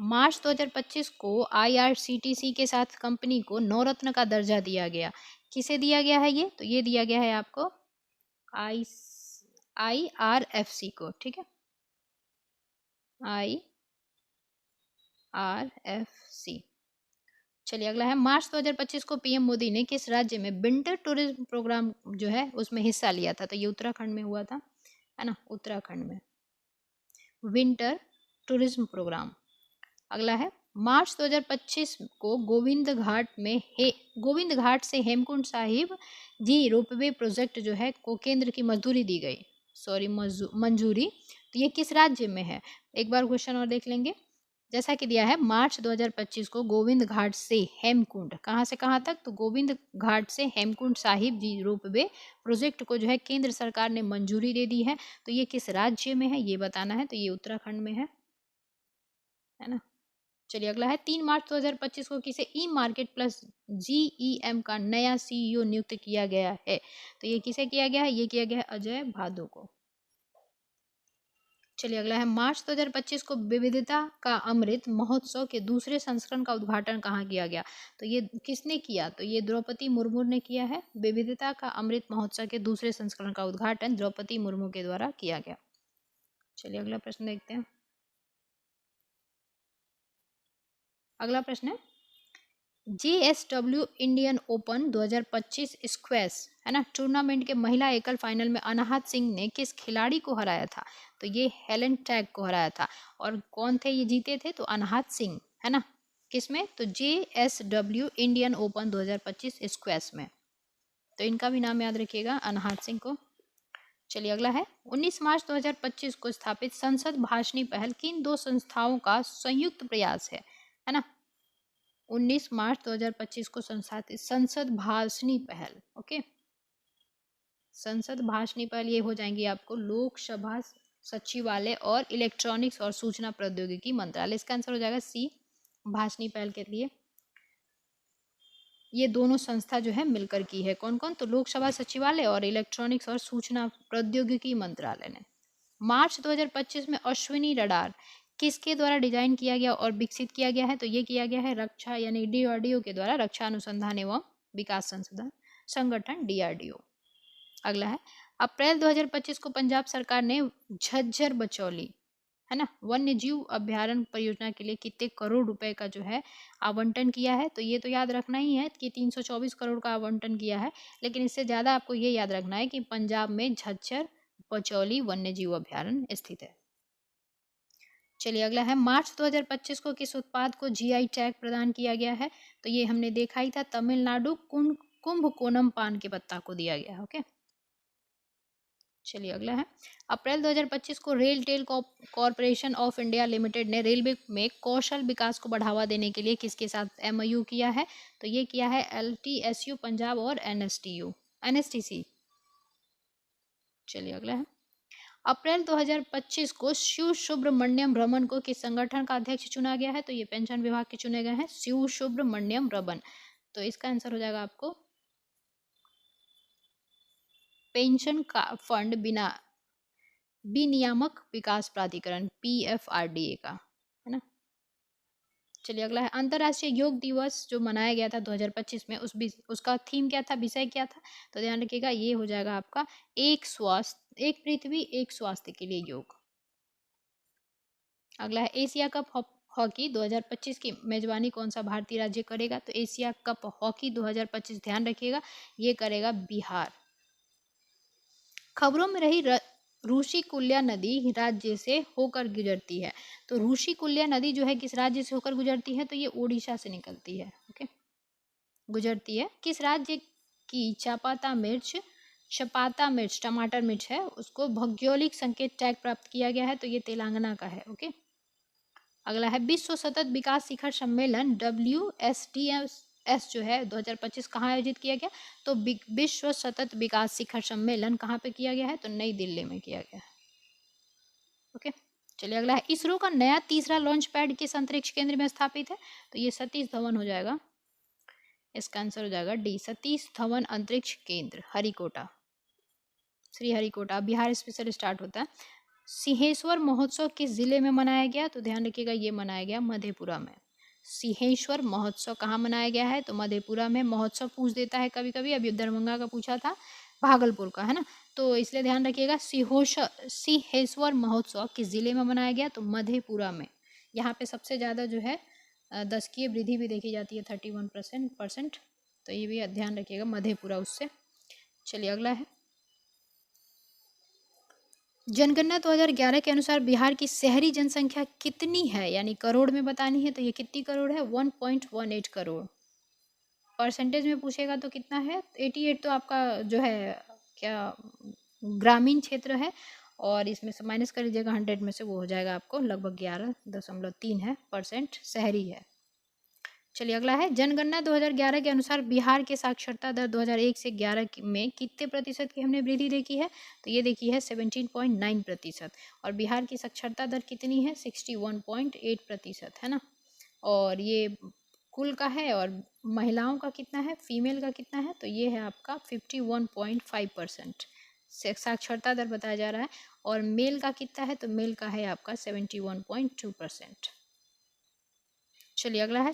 मार्च 2025 को IRCTC के साथ कंपनी को नवरत्न का दर्जा दिया गया। किसे दिया गया है ये? तो ये दिया गया है आपको IRFC को, ठीक है, IRFC। चलिए अगला है, मार्च 2025 को पीएम मोदी ने किस राज्य में विंटर टूरिज्म प्रोग्राम जो है उसमें हिस्सा लिया था? तो ये उत्तराखंड में हुआ था, है ना, उत्तराखंड में विंटर टूरिज्म प्रोग्राम। अगला है, मार्च 2025 को गोविंद घाट से हेमकुंड साहिब जी रोपवे प्रोजेक्ट जो है को केंद्र की मंजूरी दी गई, मंजूरी। तो ये किस राज्य में है? एक बार क्वेश्चन और देख लेंगे। जैसा कि दिया है, मार्च 2025 को गोविंद घाट से हेमकुंड, कहाँ से कहाँ तक? तो गोविंद घाट से हेमकुंड साहिब जी रोपवे प्रोजेक्ट को जो है केंद्र सरकार ने मंजूरी दे दी है। तो ये किस राज्य में है ये बताना है। तो ये उत्तराखंड में है ना। चलिए अगला है, 3 मार्च 2025 को किसे ई मार्केट प्लस GEM का नया CEO नियुक्त किया गया है? तो ये किसे किया गया है? ये किया गया है अजय भादु को। चलिए अगला है, मार्च 2025 को विविधता का अमृत महोत्सव के दूसरे संस्करण का उद्घाटन कहाँ किया गया? तो ये किसने किया? तो ये द्रौपदी मुर्मू ने किया है। विविधता का अमृत महोत्सव के दूसरे संस्करण का उद्घाटन द्रौपदी मुर्मू के द्वारा किया गया। चलिए अगला प्रश्न देखते हैं। अगला प्रश्न है, JSW इंडियन ओपन 2025 स्क्वैश, है ना, टूर्नामेंट के महिला एकल फाइनल में अनाहत सिंह ने किस खिलाड़ी को हराया था? तो ये हेलन टैग को हराया था। और कौन थे ये जीते थे? तो अनाहत सिंह, है ना। किस में? तो JSW इंडियन ओपन 2025 स्क्वैश में। तो इनका भी नाम याद रखिएगा, अनाहत सिंह को। चलिए अगला है, 19 मार्च 2025 को स्थापित संसद भाषणी पहल किन दो संस्थाओं का संयुक्त प्रयास है ना। 19 मार्च 2025 को संस्थापित संसद भाषणी पहल। ओके, संसद भाषणी पहल ये हो जाएंगी आपको लोकसभा सचिवालय और इलेक्ट्रॉनिक्स और सूचना प्रौद्योगिकी मंत्रालय। इसका आंसर हो जाएगा सी, भाषणी पहल के लिए ये दोनों संस्था जो है मिलकर की है। कौन कौन? तो लोकसभा सचिवालय और इलेक्ट्रॉनिक्स और सूचना प्रौद्योगिकी मंत्रालय ने। मार्च 2025 में अश्विनी रडार किसके द्वारा डिजाइन किया गया और विकसित किया गया है? तो ये किया गया है रक्षा यानी DRDO के द्वारा, रक्षा अनुसंधान एवं विकास संगठन DRDO। अगला है अप्रैल 2025 को पंजाब सरकार ने झज्जर बचौली है ना वन्य जीव अभ्यारण्य परियोजना के लिए कितने करोड़ रुपए का जो है आवंटन किया है? तो ये तो याद रखना ही है कि 324 करोड़ का आवंटन किया है, लेकिन इससे ज्यादा आपको ये याद रखना है कि पंजाब में झज्जर बचौली वन्य जीव अभ्यारण्य स्थित है। चलिए अगला है मार्च 2025 को किस उत्पाद को GI टैग प्रदान किया गया है? तो ये हमने देखा ही था, तमिलनाडु कुंभकोनम पान के पत्ता को दिया गया है। ओके, चलिए अगला है अप्रैल 2025 को RailTel Corporation of India Limited ने रेलवे में कौशल विकास को बढ़ावा देने के लिए किसके साथ MOU किया है? तो ये किया है LTSU पंजाब और NSTC। चलिए अगला है अप्रैल 2025 को शिव सुब्रमण्यम रमन को किस संगठन का अध्यक्ष चुना गया है? तो ये पेंशन विभाग के चुने गए हैं शिव सुब्रमण्यम रमन। तो इसका आंसर हो जाएगा आपको पेंशन का फंड बिना विनियामक विकास प्राधिकरण PFRDA का, है ना। चलिए अगला है अंतर्राष्ट्रीय योग दिवस जो मनाया गया था 2025 में उसका थीम क्या था, विषय क्या था? तो ध्यान रखिएगा ये हो जाएगा आपका एक पृथ्वी एक स्वास्थ्य के लिए योग। अगला है एशिया कप हॉकी 2025 की मेजबानी कौन सा भारतीय राज्य करेगा? तो एशिया कप हॉकी 2025 ध्यान रखिएगा ये करेगा बिहार। खबरों में रही ऋषिकुल्या नदी राज्य से होकर गुजरती है। तो ऋषिकुल्या नदी जो है किस राज्य से होकर गुजरती है? तो ये उड़ीसा से निकलती है। ओके, गुजरती है। किस राज्य की चपाता मिर्च टमाटर मिर्च है उसको भौगोलिक संकेत टैग प्राप्त किया गया है? तो ये तेलंगाना का है। ओके, अगला है विश्व सतत विकास शिखर सम्मेलन WSTS जो है 2025 कहाँ आयोजित किया गया? तो विश्व सतत विकास शिखर सम्मेलन कहाँ पे किया गया है? तो नई दिल्ली में किया गया है। ओके, चलिए अगला है इसरो का नया तीसरा लॉन्च पैड किस अंतरिक्ष केंद्र में स्थापित है? तो ये सतीश धवन हो जाएगा। इसका आंसर हो जाएगा D, सतीश धवन अंतरिक्ष केंद्र हरिकोटा, श्री हरिकोटा, बिहार स्पेशल स्टार्ट होता है। सिंहेश्वर महोत्सव किस जिले में मनाया गया? तो ध्यान रखिएगा ये मनाया गया मधेपुरा में। सिंहेश्वर महोत्सव कहाँ मनाया गया है? तो मधेपुरा में। महोत्सव पूछ देता है कभी कभी, अभी दरभंगा का पूछा था, भागलपुर का है ना, तो इसलिए ध्यान रखिएगा सिंहेश्वर महोत्सव किस जिले में मनाया गया? तो मधेपुरा में। यहाँ पे सबसे ज़्यादा जो है दशकीय वृद्धि भी देखी जाती है 31%, तो ये भी ध्यान रखिएगा मधेपुरा उससे। चलिए अगला है जनगणना 2011 के अनुसार बिहार की शहरी जनसंख्या कितनी है, यानी करोड़ में बतानी है। तो ये कितनी करोड़ है? 1.18 करोड़। परसेंटेज में पूछेगा तो कितना है? 88 तो आपका जो है क्या ग्रामीण क्षेत्र है, और इसमें से माइनस कर लीजिएगा 100 में से, वो हो जाएगा आपको लगभग 11.3 है % शहरी है। चलिए अगला है जनगणना 2011 के अनुसार बिहार के साक्षरता दर 2001 से 11 में कितने प्रतिशत की हमने वृद्धि देखी है? तो ये देखी है 17.9%। और बिहार की साक्षरता दर कितनी है? 61.8% है ना। और ये कुल का है, और महिलाओं का कितना है, फीमेल का कितना है? तो ये है आपका 51.5% साक्षरता दर बताया जा रहा है। और मेल का कितना है? तो मेल का है आपका 71.2%। चलिए अगला है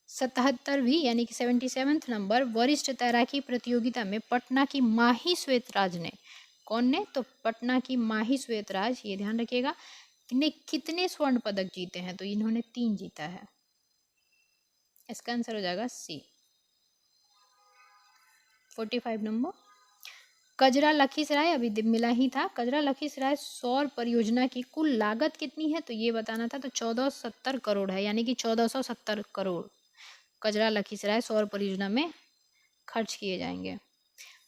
77वीं यानी कि 77th नंबर वरिष्ठ तैराकी प्रतियोगिता में पटना की माही श्वेतराज ने, कौन ने? तो पटना की माही श्वेतराज, ये ध्यान रखिएगा, ने कितने स्वर्ण पदक जीते हैं? तो इन्होंने 3 जीता है। इसका आंसर हो जाएगा C, 45 नंबर। कजरा लखीसराय अभी मिला ही था, कजरा लखीसराय सौर परियोजना की कुल लागत कितनी है? तो ये बताना था। तो 1470 करोड़ है, यानी कि 1470 करोड़ कजरा लखीसराय सौर परियोजना में खर्च किए जाएंगे।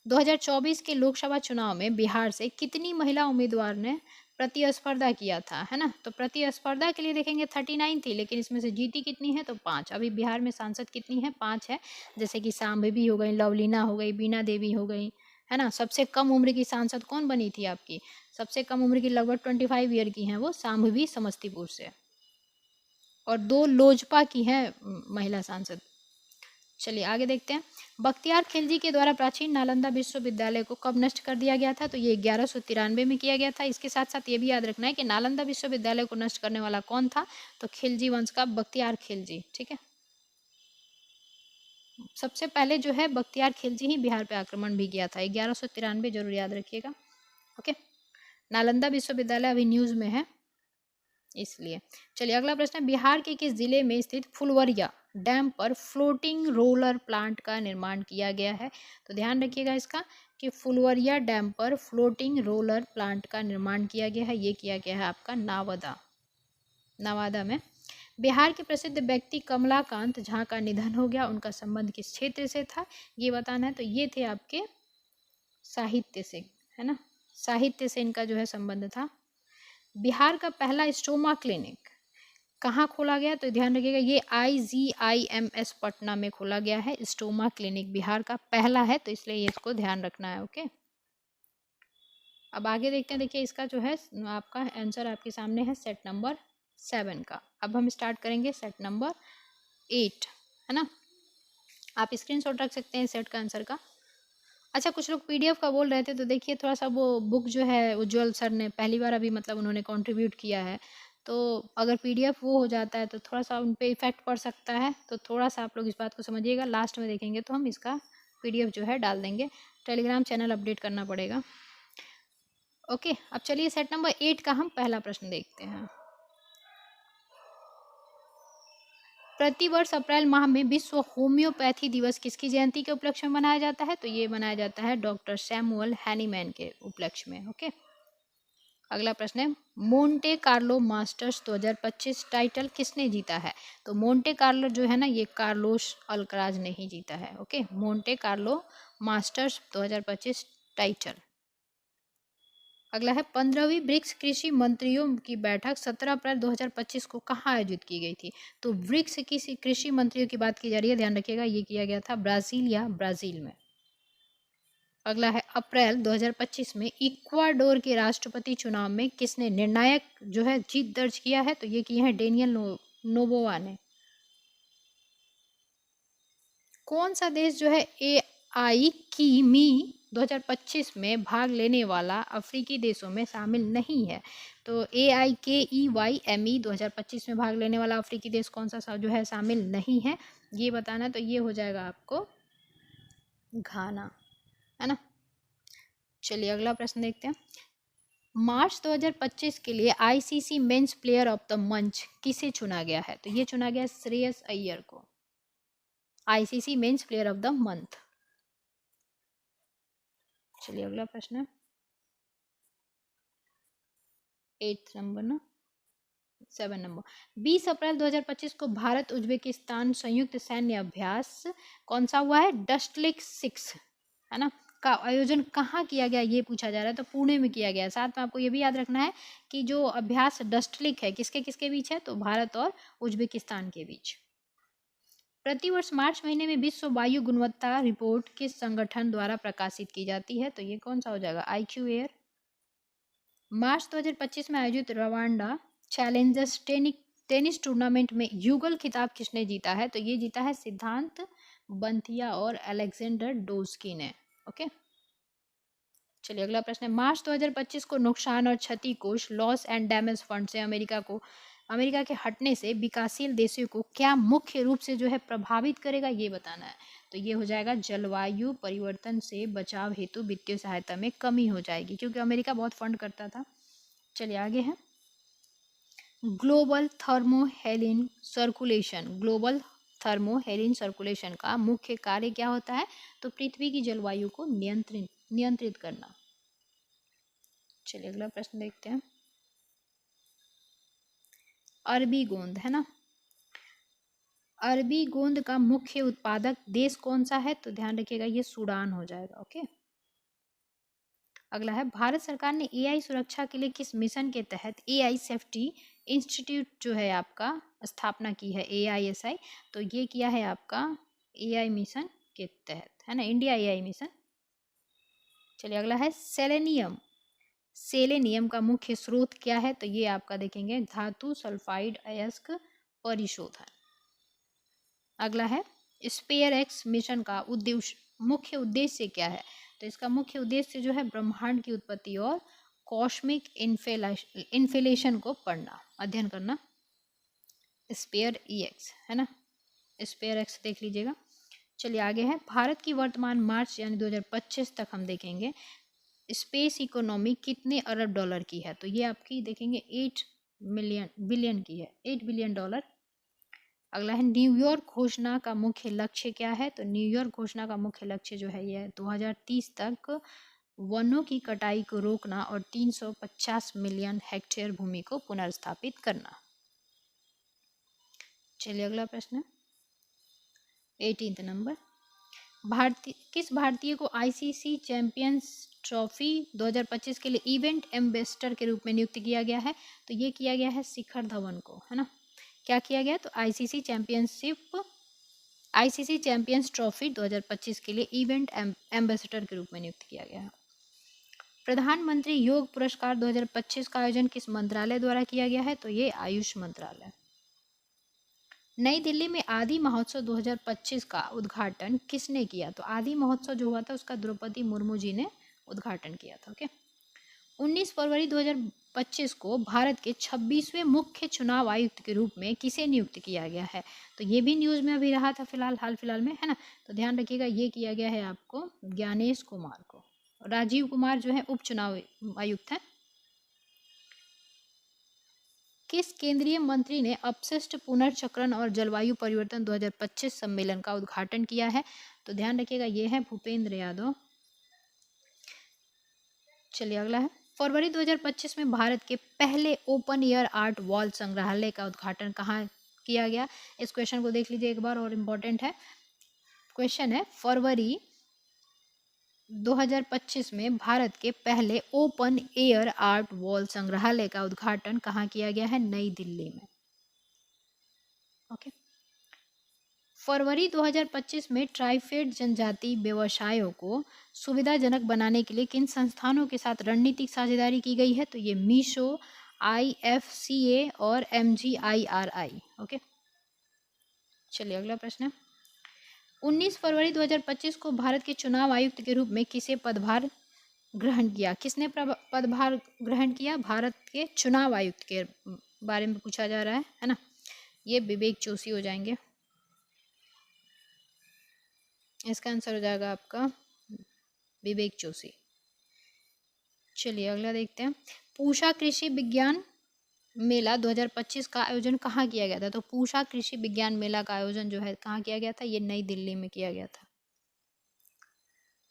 2024 के लोकसभा चुनाव में बिहार से कितनी महिला उम्मीदवार ने प्रतिस्पर्धा किया था, है ना। तो प्रतिस्पर्धा के लिए देखेंगे 39 थी, लेकिन इसमें से जीती कितनी है? तो 5। अभी बिहार में सांसद कितनी है? 5 है, जैसे कि शांभवी हो गई, लवलीना हो गई, बीना देवी हो गई, है ना। सबसे कम उम्र की सांसद कौन बनी थी आपकी? सबसे कम उम्र की लगभग 25 ईयर की हैं वो, शांभवी समस्तीपुर से। और 2 लोजपा की हैं महिला सांसद। चलिए आगे देखते हैं। बख्तियार खिलजी के द्वारा प्राचीन नालंदा विश्वविद्यालय को कब नष्ट कर दिया गया था? तो ये 1193 में किया गया था। इसके साथ साथ ये भी याद रखना है कि नालंदा विश्वविद्यालय को नष्ट करने वाला कौन था? तो खिलजी वंश का बख्तियार खिलजी। ठीक है, सबसे पहले जो है बख्तियार खिलजी ही बिहार पे आक्रमण भी किया था। 1193 जरूर याद रखिएगा। ओके, नालंदा विश्वविद्यालय अभी न्यूज में है इसलिए। चलिए अगला प्रश्न है, बिहार के किस जिले में स्थित फुलवरिया डैम पर फ्लोटिंग रोलर प्लांट का निर्माण किया गया है? तो ध्यान रखिएगा इसका कि फुलवरिया डैम पर फ्लोटिंग रोलर प्लांट का निर्माण किया गया है। ये किया गया है आपका नवादा में। बिहार के प्रसिद्ध व्यक्ति कमलाकांत झा का निधन हो गया, उनका संबंध किस क्षेत्र से था ये बताना है। तो ये थे आपके साहित्य से, है ना, साहित्य से इनका जो है संबंध था। बिहार का पहला स्टोमा क्लिनिक कहाँ खोला गया? तो ध्यान रखिएगा ये IGIMS पटना में खोला गया है। स्टोमा क्लिनिक बिहार का पहला है, तो इसलिए इसको ध्यान रखना है। ओके, अब आगे देखते हैं। देखिए इसका जो है आपका आंसर आपके सामने है सेट नंबर 7 का। अब हम स्टार्ट करेंगे सेट नंबर 8, है ना। आप स्क्रीनशॉट रख सकते हैं सेट का आंसर का। अच्छा, कुछ लोग PDF का बोल रहे थे, तो देखिए थोड़ा सा वो बुक जो है उज्जवल सर ने पहली बार अभी मतलब उन्होंने कंट्रीब्यूट किया है, तो अगर PDF वो हो जाता है तो थोड़ा सा उन पे इफेक्ट पड़ सकता है। तो थोड़ा सा आप लोग इस बात को समझिएगा। लास्ट में देखेंगे तो हम इसका PDF जो है डाल देंगे। टेलीग्राम चैनल अपडेट करना पड़ेगा। ओके, अब चलिए सेट नंबर 8 का हम पहला प्रश्न देखते हैं। प्रतिवर्ष अप्रैल माह में विश्व होम्योपैथी दिवस किसकी जयंती के उपलक्ष्य में मनाया जाता है? तो ये मनाया जाता है डॉक्टर सैमुअल हैनीमैन के उपलक्ष्य में। ओके, अगला प्रश्न है, मोंटे कार्लो मास्टर्स 2025 टाइटल किसने जीता है? तो मोंटे कार्लो जो है ना, ये कार्लोस अल्कराज ने ही जीता है। Okay, Monte Carlo masters 2025 title. अगला है, 15वीं ब्रिक्स कृषि मंत्रियों की बैठक 17 अप्रैल 2025 को कहाँ आयोजित की गई थी? तो ब्रिक्स की कृषि मंत्रियों की बात की जा रही है, ध्यान रखिएगा। ये किया गया था ब्राजील में। अगला है, अप्रैल 2025 में इक्वाडोर के राष्ट्रपति चुनाव में किसने निर्णायक जो है जीत दर्ज किया है? तो ये किए हैं डेनियल नोबोवा ने। कौन सा देश जो है AIKME 2025 में भाग लेने वाला अफ्रीकी देशों में शामिल नहीं है? तो AIKEYME 2025 में भाग लेने वाला अफ्रीकी देश कौन सा जो है शामिल नहीं है, ये बताना। तो ये हो जाएगा आपको घाना, है ना। चलिए अगला प्रश्न देखते हैं। मार्च 2025 के लिए ICC men's player of the month किसे चुना गया है? तो ये चुना गया श्रेयस अय्यर को, ICC men's player of the month. चलिए अगला प्रश्न है 8 नंबर ना 7 नंबर। 20 अप्रैल 2025 को भारत उज्बेकिस्तान संयुक्त सैन्य अभ्यास कौन सा हुआ है? डस्टलिक 6, है ना, का आयोजन कहाँ किया गया ये पूछा जा रहा है। तो पुणे में किया गया। साथ में आपको ये भी याद रखना है कि जो अभ्यास डस्टलिक है किसके किसके बीच है? तो भारत और उज्बेकिस्तान के बीच। प्रतिवर्ष मार्च महीने में विश्व वायु गुणवत्ता रिपोर्ट किस संगठन द्वारा प्रकाशित की जाती है? तो ये कौन सा हो जाएगा? IQ air. मार्च 2025 में आयोजित रवांडा चैलेंजर्स टेनिस टूर्नामेंट में युगल खिताब किसने जीता है? तो ये जीता है सिद्धांत बंथिया और अलेक्जेंडर डोस्की ने। ओके, चलिए अगला प्रश्न है, मार्च 2025 को नुकसान और क्षति कोष लॉस एंड डैमेज फंड से अमेरिका के हटने से विकासशील देशों को क्या मुख्य रूप से जो है प्रभावित करेगा, ये बताना है। तो ये हो जाएगा जलवायु परिवर्तन से बचाव हेतु वित्तीय सहायता में कमी हो जाएगी, क्योंकि अमेरिका बहुत फंड करता था। चलिए आगे है, ग्लोबल थर्मोहेलिन सर्कुलेशन का मुख्य कार्य क्या होता है? तो पृथ्वी की जलवायु को नियंत्रित करना। चलिए अगला प्रश्न देखते हैं। अरबी गोंद, है ना, अरबी गोंद का मुख्य उत्पादक देश कौन सा है? तो ध्यान रखिएगा ये सूडान हो जाएगा। ओके, अगला है, भारत सरकार ने AI सुरक्षा के लिए किस मिशन के तहत AI सेफ्टी इंस्टीट्यूट जो है आपका स्थापना की है? AISI। तो ये किया है आपका AI मिशन के तहत, है ना, इंडिया AI मिशन। चलिए अगला है, सेलेनियम का मुख्य स्रोत क्या है? तो ये आपका देखेंगे धातु सल्फाइड अयस्क परिशोधन। अगला है, स्पेयर एक्स मिशन का मुख्य उद्देश्य क्या है? तो इसका मुख्य उद्देश्य जो है ब्रह्मांड की उत्पत्ति और कॉस्मिक इन्फ्लेशन को पढ़ना, अध्ययन करना। स्पेयर एक्स है ना, स्पेयर एक्स देख लीजिएगा। चलिए आगे है, भारत की वर्तमान मार्च यानी 2025 तक हम देखेंगे स्पेस इकोनॉमी कितने अरब डॉलर की है? तो ये आपकी देखेंगे 8 बिलियन की है, 8 बिलियन डॉलर। अगला है, न्यूयॉर्क घोषणा का मुख्य लक्ष्य क्या है? तो न्यूयॉर्क घोषणा का मुख्य लक्ष्य जो है ये 2030 तक वनों की कटाई को रोकना और 350 मिलियन हेक्टेयर भूमि को पुनर्स्थापित करना। चलिए अगला प्रश्न 18 नंबर, किस भारतीय को आईसीसी चैंपियंस ट्रॉफी 2025 के लिए इवेंट एम्बेसडर के रूप में नियुक्त किया गया है? तो ये किया गया है शिखर धवन को, है ना। क्या किया गया? तो आईसीसी चैंपियंस ट्रॉफी 2025 के लिए इवेंट एम्बेसडर के रूप में नियुक्त किया गया है। प्रधानमंत्री योग पुरस्कार 2025 का आयोजन किस मंत्रालय द्वारा किया गया है? तो ये आयुष मंत्रालय। नई दिल्ली में आदि महोत्सव 2025 का उद्घाटन किसने किया? तो आदि महोत्सव जो हुआ था उसका द्रौपदी मुर्मू जी ने उद्घाटन किया था। ओके, 19 फरवरी 2025 को भारत के 26वें मुख्य चुनाव आयुक्त के रूप में किसे नियुक्त किया गया है? तो ये भी न्यूज़ में अभी रहा था हाल फिलहाल में, है ना। तो ध्यान रखिएगा, ये किया गया है आपको ज्ञानेश कुमार को। राजीव कुमार जो है उप चुनाव आयुक्त हैं। किस केंद्रीय मंत्री ने अपशिष्ट पुनर्चक्रण और जलवायु परिवर्तन 2025 सम्मेलन का उद्घाटन किया है? तो ध्यान रखिएगा, ये है भूपेंद्र यादव। चलिए अगला है, फरवरी 2025 में भारत के पहले ओपन एयर आर्ट वॉल संग्रहालय का उद्घाटन कहाँ किया गया? इस क्वेश्चन को देख लीजिए एक बार, और इम्पोर्टेंट है क्वेश्चन है। फरवरी 2025 में भारत के पहले ओपन एयर आर्ट वॉल संग्रहालय का उद्घाटन कहाँ किया गया है? नई दिल्ली में। ओके, फरवरी 2025 में ट्राइफेड जनजाति व्यवसायों को सुविधाजनक बनाने के लिए किन संस्थानों के साथ रणनीतिक साझेदारी की गई है? तो ये मीशो, IFCA और MGIRI। ओके, चलिए अगला प्रश्न, 19 फरवरी 2025 को भारत के चुनाव आयुक्त के रूप में किसे पदभार ग्रहण किया? किसने पदभार ग्रहण किया? भारत के चुनाव आयुक्त के बारे में पूछा जा रहा है ना। ये विवेक जोशी हो जाएंगे। इसका आंसर हो जाएगा आपका विवेक जोशी। चलिए अगला देखते हैं, पूषा कृषि विज्ञान मेला 2025 का आयोजन कहाँ किया गया था? तो पूषा कृषि विज्ञान मेला का आयोजन जो है कहाँ किया गया था? ये नई दिल्ली में किया गया था।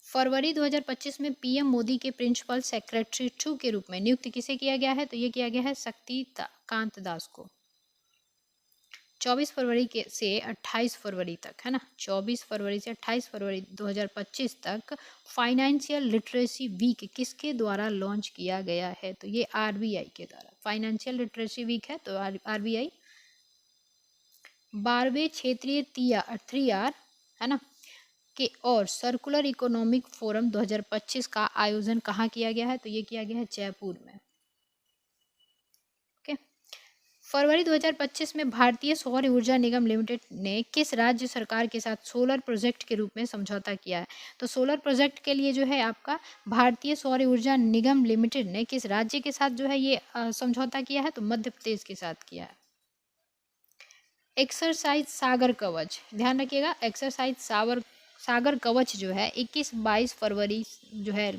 फरवरी 2025 में पीएम मोदी के प्रिंसिपल सेक्रेटरी 2 के रूप में नियुक्त किसे किया गया है? तो ये किया गया है शक्ति कांत दास को। 24 फरवरी से 28 फरवरी तक, है ना, 24 फरवरी से 28 फरवरी 2025 तक फाइनेंशियल लिटरेसी वीक किसके द्वारा लॉन्च किया गया है? तो ये RBI के द्वारा फाइनेंशियल लिटरेसी वीक है, तो RBI। 12वें क्षेत्रीय 3R है ना के और सर्कुलर इकोनॉमिक फोरम 2025 का आयोजन कहाँ किया गया है? तो ये किया गया है जयपुर में। ओके, फरवरी 2025 में भारतीय सौर ऊर्जा निगम लिमिटेड ने किस राज्य सरकार के साथ सोलर प्रोजेक्ट के रूप में समझौता किया है? तो सोलर प्रोजेक्ट के लिए जो है आपका भारतीय सौर ऊर्जा निगम लिमिटेड ने किस राज्य के साथ जो है ये समझौता किया है? तो मध्य प्रदेश के साथ किया है। एक्सरसाइज सागर कवच, ध्यान रखिएगा, एक्सरसाइज सागर कवच जो है 21-22 फरवरी जो है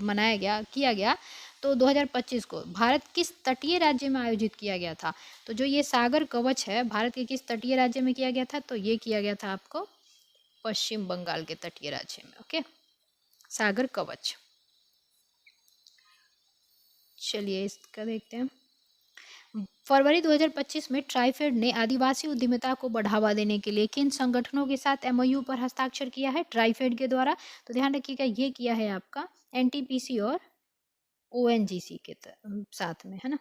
किया गया। तो 2025 को भारत किस तटीय राज्य में आयोजित किया गया था? तो जो ये सागर कवच है भारत के किस तटीय राज्य में किया गया था? तो ये किया गया था आपको पश्चिम बंगाल के तटीय राज्य में। ओके, सागर कवच। चलिए इसका देखते हैं, फरवरी 2025 में ट्राइफेड ने आदिवासी उद्यमिता को बढ़ावा देने के लिए किन संगठनों के साथ MOU पर हस्ताक्षर किया है ट्राइफेड के द्वारा? तो ध्यान रखिएगा, ये किया है आपका NTPC और ONGC के साथ में, है ना।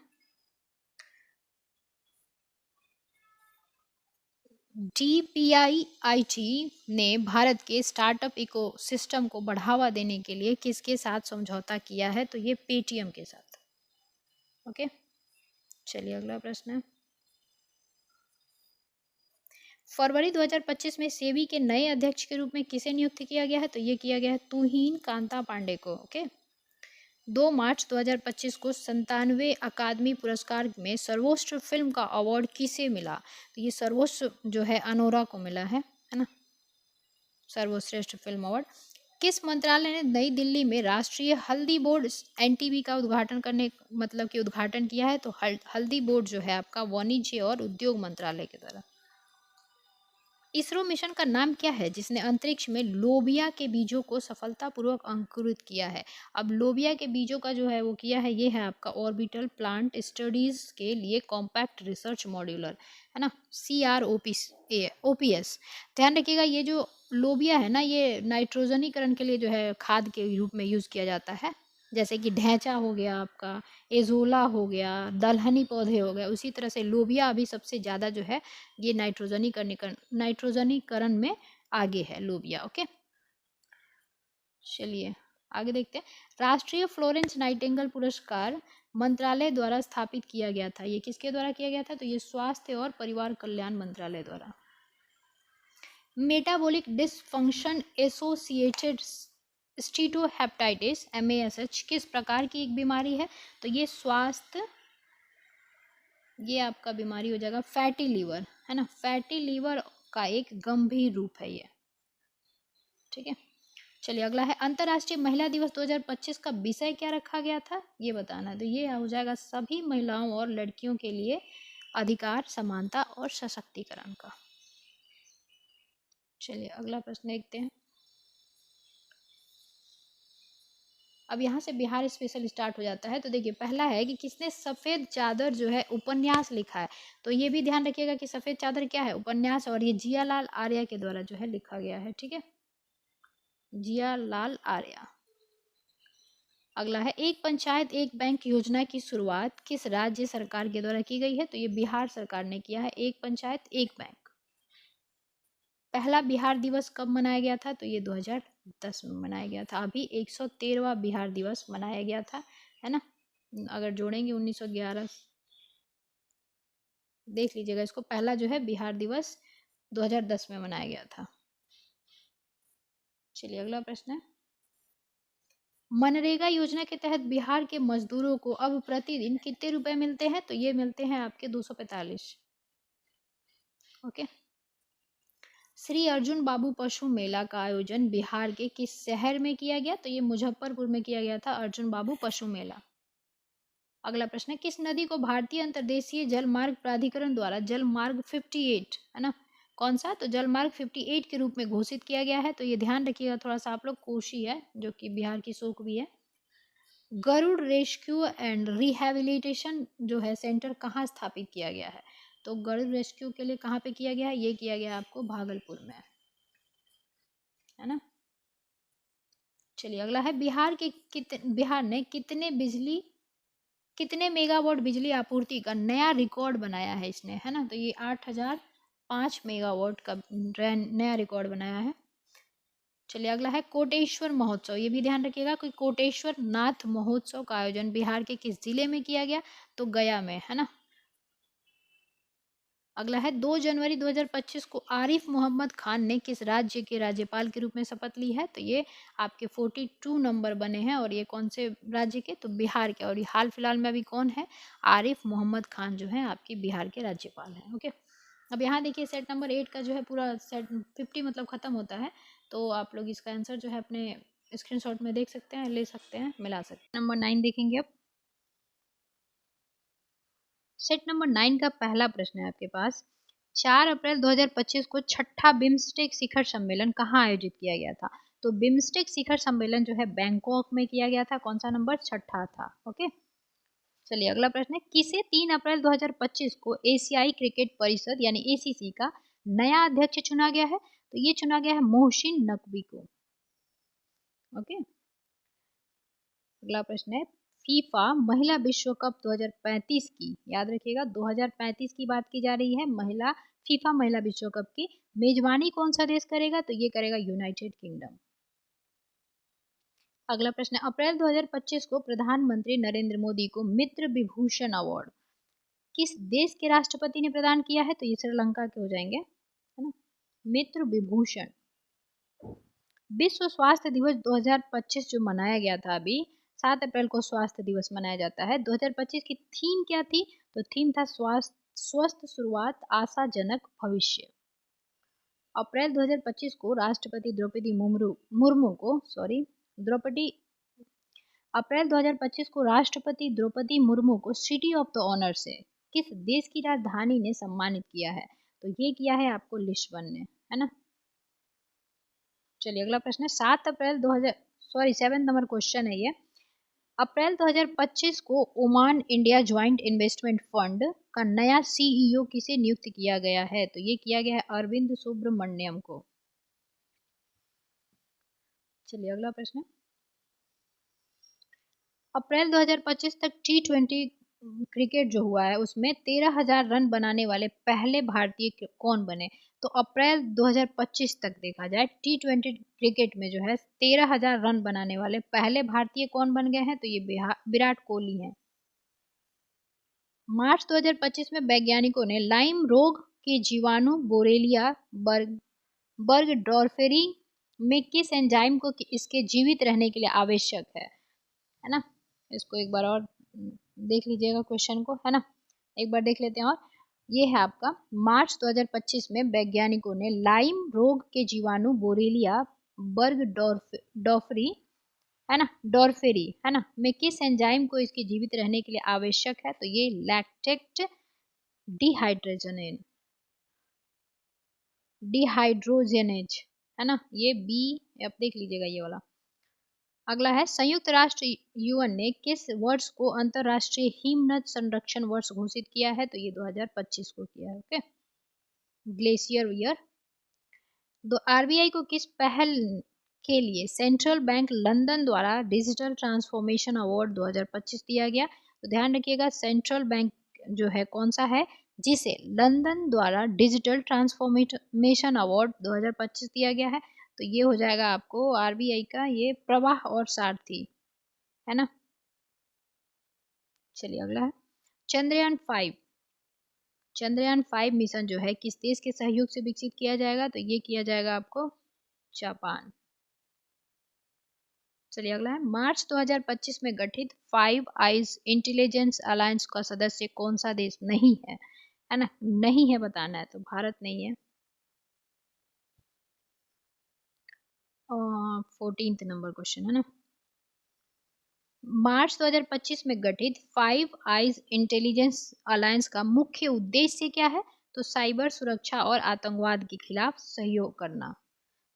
DPIIT ने भारत के स्टार्टअप इकोसिस्टम को बढ़ावा देने के लिए किसके साथ समझौता किया है? तो ये पेटीएम के साथ। ओके, चलिए अगला प्रश्न है, फरवरी 2025 में सेबी के नए अध्यक्ष के रूप में किसे नियुक्त किया गया है? तो ये किया गया है तुहिन कांता पांडे को। ओके। 2 मार्च 2025 को 97वें अकादमी पुरस्कार में सर्वोच्च फिल्म का अवार्ड किसे मिला? तो ये सर्वोच्च जो है अनोरा को मिला है ना, सर्वश्रेष्ठ फिल्म अवार्ड। किस मंत्रालय ने नई दिल्ली में राष्ट्रीय हल्दी बोर्ड एनटीबी का उद्घाटन उद्घाटन किया है? तो हल्दी बोर्ड जो है आपका वाणिज्य और उद्योग मंत्रालय के द्वारा। इसरो मिशन का नाम क्या है जिसने अंतरिक्ष में लोबिया के बीजों को सफलतापूर्वक अंकुरित किया है? अब लोबिया के बीजों का जो है वो किया है, ये है आपका ऑर्बिटल प्लांट स्टडीज के लिए कॉम्पैक्ट रिसर्च मॉड्यूलर, है ना, CROPS। ध्यान रखिएगा, ये जो लोबिया है ना, ये नाइट्रोजनीकरण के लिए जो है खाद के रूप में यूज किया जाता है। जैसे कि ढैंचा हो गया आपका, एजोला हो गया, दलहनी पौधे हो गए, उसी तरह से लोबिया अभी सबसे ज़्यादा जो है ये नाइट्रोजनीकरण में आगे है लोबिया। ओके, चलिए आगे देखते हैं। राष्ट्रीय फ्लोरेंस नाइटिंगेल पुरस्कार मंत्रालय द्वारा स्थापित किया गया था, ये किसके द्वारा किया गया था? तो ये स्वास्थ्य और परिवार कल्याण मंत्रालय द्वारा। Metabolic dysfunction associated steatohepatitis MASH किस प्रकार की एक बीमारी है? तो ये आपका बीमारी हो जाएगा फैटी लीवर, है ना, फैटी लीवर का एक गंभीर रूप है ये। ठीक है, चलिए अगला है अंतर्राष्ट्रीय महिला दिवस 2025 का विषय क्या रखा गया था, ये बताना। तो ये हो जाएगा सभी महिलाओं और लड़कियों के लिए अधिकार, समानता और सशक्तिकरण का। चलिए अगला प्रश्न देखते हैं। अब यहाँ से बिहार स्पेशल स्टार्ट हो जाता है। तो देखिए पहला है कि किसने सफ़ेद चादर जो है उपन्यास लिखा है? तो ये भी ध्यान रखिएगा कि सफ़ेद चादर क्या है? उपन्यास, और ये जियालाल आर्या के द्वारा जो है लिखा गया है। ठीक है, जियालाल आर्या। अगला है एक पंचायत एक बैंक योजना की शुरुआत किस राज्य सरकार के द्वारा की गई है? तो ये बिहार सरकार ने किया है, एक पंचायत एक बैंक। पहला बिहार दिवस कब मनाया गया था? तो ये 2010 में मनाया गया था। अभी 113वां बिहार दिवस मनाया गया था, है ना। अगर जोड़ेंगे 1911 देख लीजिएगा इसको, पहला जो है बिहार दिवस 2010 में मनाया गया था। चलिए अगला प्रश्न है, मनरेगा योजना के तहत बिहार के मजदूरों को अब प्रतिदिन कितने रुपए मिलते हैं? तो ये मिलते हैं आपके 245। ओके। श्री अर्जुन बाबू पशु मेला का आयोजन बिहार के किस शहर में किया गया? तो ये मुजफ्फरपुर में किया गया था, अर्जुन बाबू पशु मेला। अगला प्रश्न है, किस नदी को भारतीय अंतर्देशीय जल मार्ग प्राधिकरण द्वारा जल मार्ग 58, है ना, कौन सा? तो जल मार्ग 58 के रूप में घोषित किया गया है? तो ये ध्यान रखिएगा थोड़ा सा आप लोग, कोशी है जो कि बिहार की शोक भी है। गरुड़ रेस्क्यू एंड रिहेबिलिटेशन जो है सेंटर कहाँ स्थापित किया गया है? तो गरुड़ रेस्क्यू के लिए कहाँ पे किया गया है? ये किया गया आपको भागलपुर में, है ना। चलिए अगला है, बिहार ने कितने मेगावाट बिजली आपूर्ति का नया रिकॉर्ड बनाया है इसने, है ना। तो ये 8005 मेगावाट का नया रिकॉर्ड बनाया है। चलिए अगला है कोटेश्वर महोत्सव, ये भी ध्यान रखिएगा कि कोटेश्वर नाथ महोत्सव का आयोजन बिहार के किस जिले में किया गया? तो गया में, है ना। अगला है 2 जनवरी 2025 को आरिफ मोहम्मद खान ने किस राज्य के राज्यपाल के रूप में शपथ ली है? तो ये आपके 42 नंबर बने हैं, और ये कौन से राज्य के? तो बिहार के। और ये हाल फिलहाल में अभी कौन है? आरिफ मोहम्मद खान जो है आपकी बिहार के राज्यपाल हैं। ओके, अब यहाँ देखिए सेट नंबर 8 का जो है पूरा सेट 50 मतलब ख़त्म होता है। तो आप लोग इसका आंसर जो है अपने स्क्रीनशॉट में देख सकते हैं, ले सकते हैं, मिला सकते हैं। नंबर 9 देखेंगे अब। सेट नंबर 9 का पहला प्रश्न है आपके पास, 4 अप्रैल 2025 को छठा बिम्स्टेक शिखर सम्मेलन कहाँ आयोजित किया गया था? तो बिम्स्टेक शिखर सम्मेलन जो है बैंकॉक में किया गया था, कौन सा नंबर? छठा था। ओके, चलिए अगला प्रश्न है, किसे 3 अप्रैल 2025 को एशियाई क्रिकेट परिषद यानी ACC का नया अध्यक्ष चुना गया है? तो ये चुना गया है मोहसिन नकवी को। ओके, अगला प्रश्न है, फीफा महिला विश्व कप 2035 की, याद रखिएगा 2035 की बात की जा रही है, फीफा महिला विश्व कप की मेजबानी कौन सा देश करेगा? तो ये करेगा यूनाइटेड किंगडम। अगला प्रश्न है, अप्रैल 2025 को प्रधानमंत्री नरेंद्र मोदी को मित्र विभूषण अवार्ड किस देश के राष्ट्रपति ने प्रदान किया है? तो ये श्रीलंका के हो जाएंगे, है ना। मित्र विभूषण। विश्व स्वास्थ्य दिवस 2025 जो मनाया गया था अभी 7 अप्रैल को स्वास्थ्य दिवस मनाया जाता है। 2025 की थीम क्या थी? तो थीम था स्वस्थ शुरुआत आशाजनक भविष्य। अप्रैल 2025 को राष्ट्रपति अप्रैल 2025 को राष्ट्रपति द्रौपदी मुर्मू को सिटी ऑफ द ऑनर से किस देश की राजधानी ने सम्मानित किया है? तो ये किया है आपको लिस्बन ने, है ना। चलिए अगला प्रश्न है 7 नंबर क्वेश्चन है ये। अप्रैल 2025 को Oman India joint investment fund का नया सीईओ किसे नियुक्त किया गया है? तो ये किया गया है अरविंद सुब्रमण्यम को। चलिए अगला प्रश्न, अप्रैल 2025 तक T20 क्रिकेट जो हुआ है उसमें 13,000 रन बनाने वाले पहले भारतीय कौन बने? तो अप्रैल 2025 तक देखा जाए T20 क्रिकेट में जो है 13,000 रन बनाने वाले पहले भारतीय कौन बन गए हैं? तो ये विराट कोहली हैं। मार्च 2025 में वैज्ञानिकों ने लाइम रोग के जीवाणु बोरेलिया बर्गडॉर्फेरी में किस एंजाइम को इसके जीवित रहने के लिए आवश्यक है ना। इसको एक बार और देख लीजिएगा क्वेश्चन को, है ना, एक बार देख लेते हैं। और ये है आपका मार्च 2025 में वैज्ञानिकों ने लाइम रोग के जीवाणु बोरेलिया बर्गडॉर्फेरी है ना में किस एंजाइम को इसके जीवित रहने के लिए आवश्यक है? तो ये लैक्टेट डिहाइड्रोजनेज है ना, ये बी, अब देख लीजिएगा ये वाला। अगला है संयुक्त राष्ट्र यूएन ने किस वर्ष को अंतरराष्ट्रीय हिमनद संरक्षण वर्ष घोषित किया है? तो ये 2025 को किया है। Okay, glacier year. तो आरबीआई को किस पहल के लिए सेंट्रल बैंक लंदन द्वारा डिजिटल ट्रांसफॉर्मेशन अवार्ड 2025 दिया गया? तो ध्यान रखिएगा सेंट्रल बैंक जो है कौन सा है जिसे लंदन द्वारा डिजिटल ट्रांसफॉर्मेशन अवार्ड 2025 दिया गया है? तो ये हो जाएगा आपको आरबीआई का ये प्रवाह और सारथी, है ना। चलिए अगला है चंद्रयान 5 मिशन जो है किस देश के सहयोग से विकसित किया जाएगा? तो ये किया जाएगा आपको जापान। चलिए अगला है मार्च 2025 में गठित 5 आइज इंटेलिजेंस अलायंस का सदस्य कौन सा देश नहीं है ना, नहीं है बताना है, तो भारत नहीं है। 14th नंबर क्वेश्चन है ना, मार्च 2025 में गठित 5 आइज इंटेलिजेंस अलायंस का मुख्य उद्देश्य क्या है? तो साइबर सुरक्षा और आतंकवाद के खिलाफ सहयोग करना,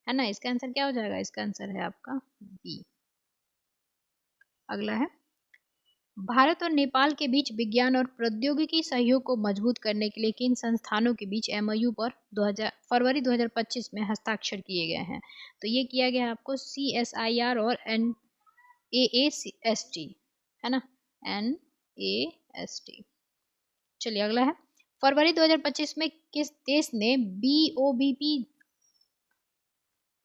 है ना। इसका आंसर क्या हो जाएगा? इसका आंसर है आपका बी। अगला है भारत और नेपाल के बीच विज्ञान और प्रौद्योगिकी सहयोग को मजबूत करने के लिए किन संस्थानों के बीच एमओयू पर फरवरी 2025 में हस्ताक्षर किए गए हैं? तो ये किया गया है आपको CSIR और NAAST, है ना, NAST। चलिए अगला है फरवरी 2025 में किस देश ने BOBP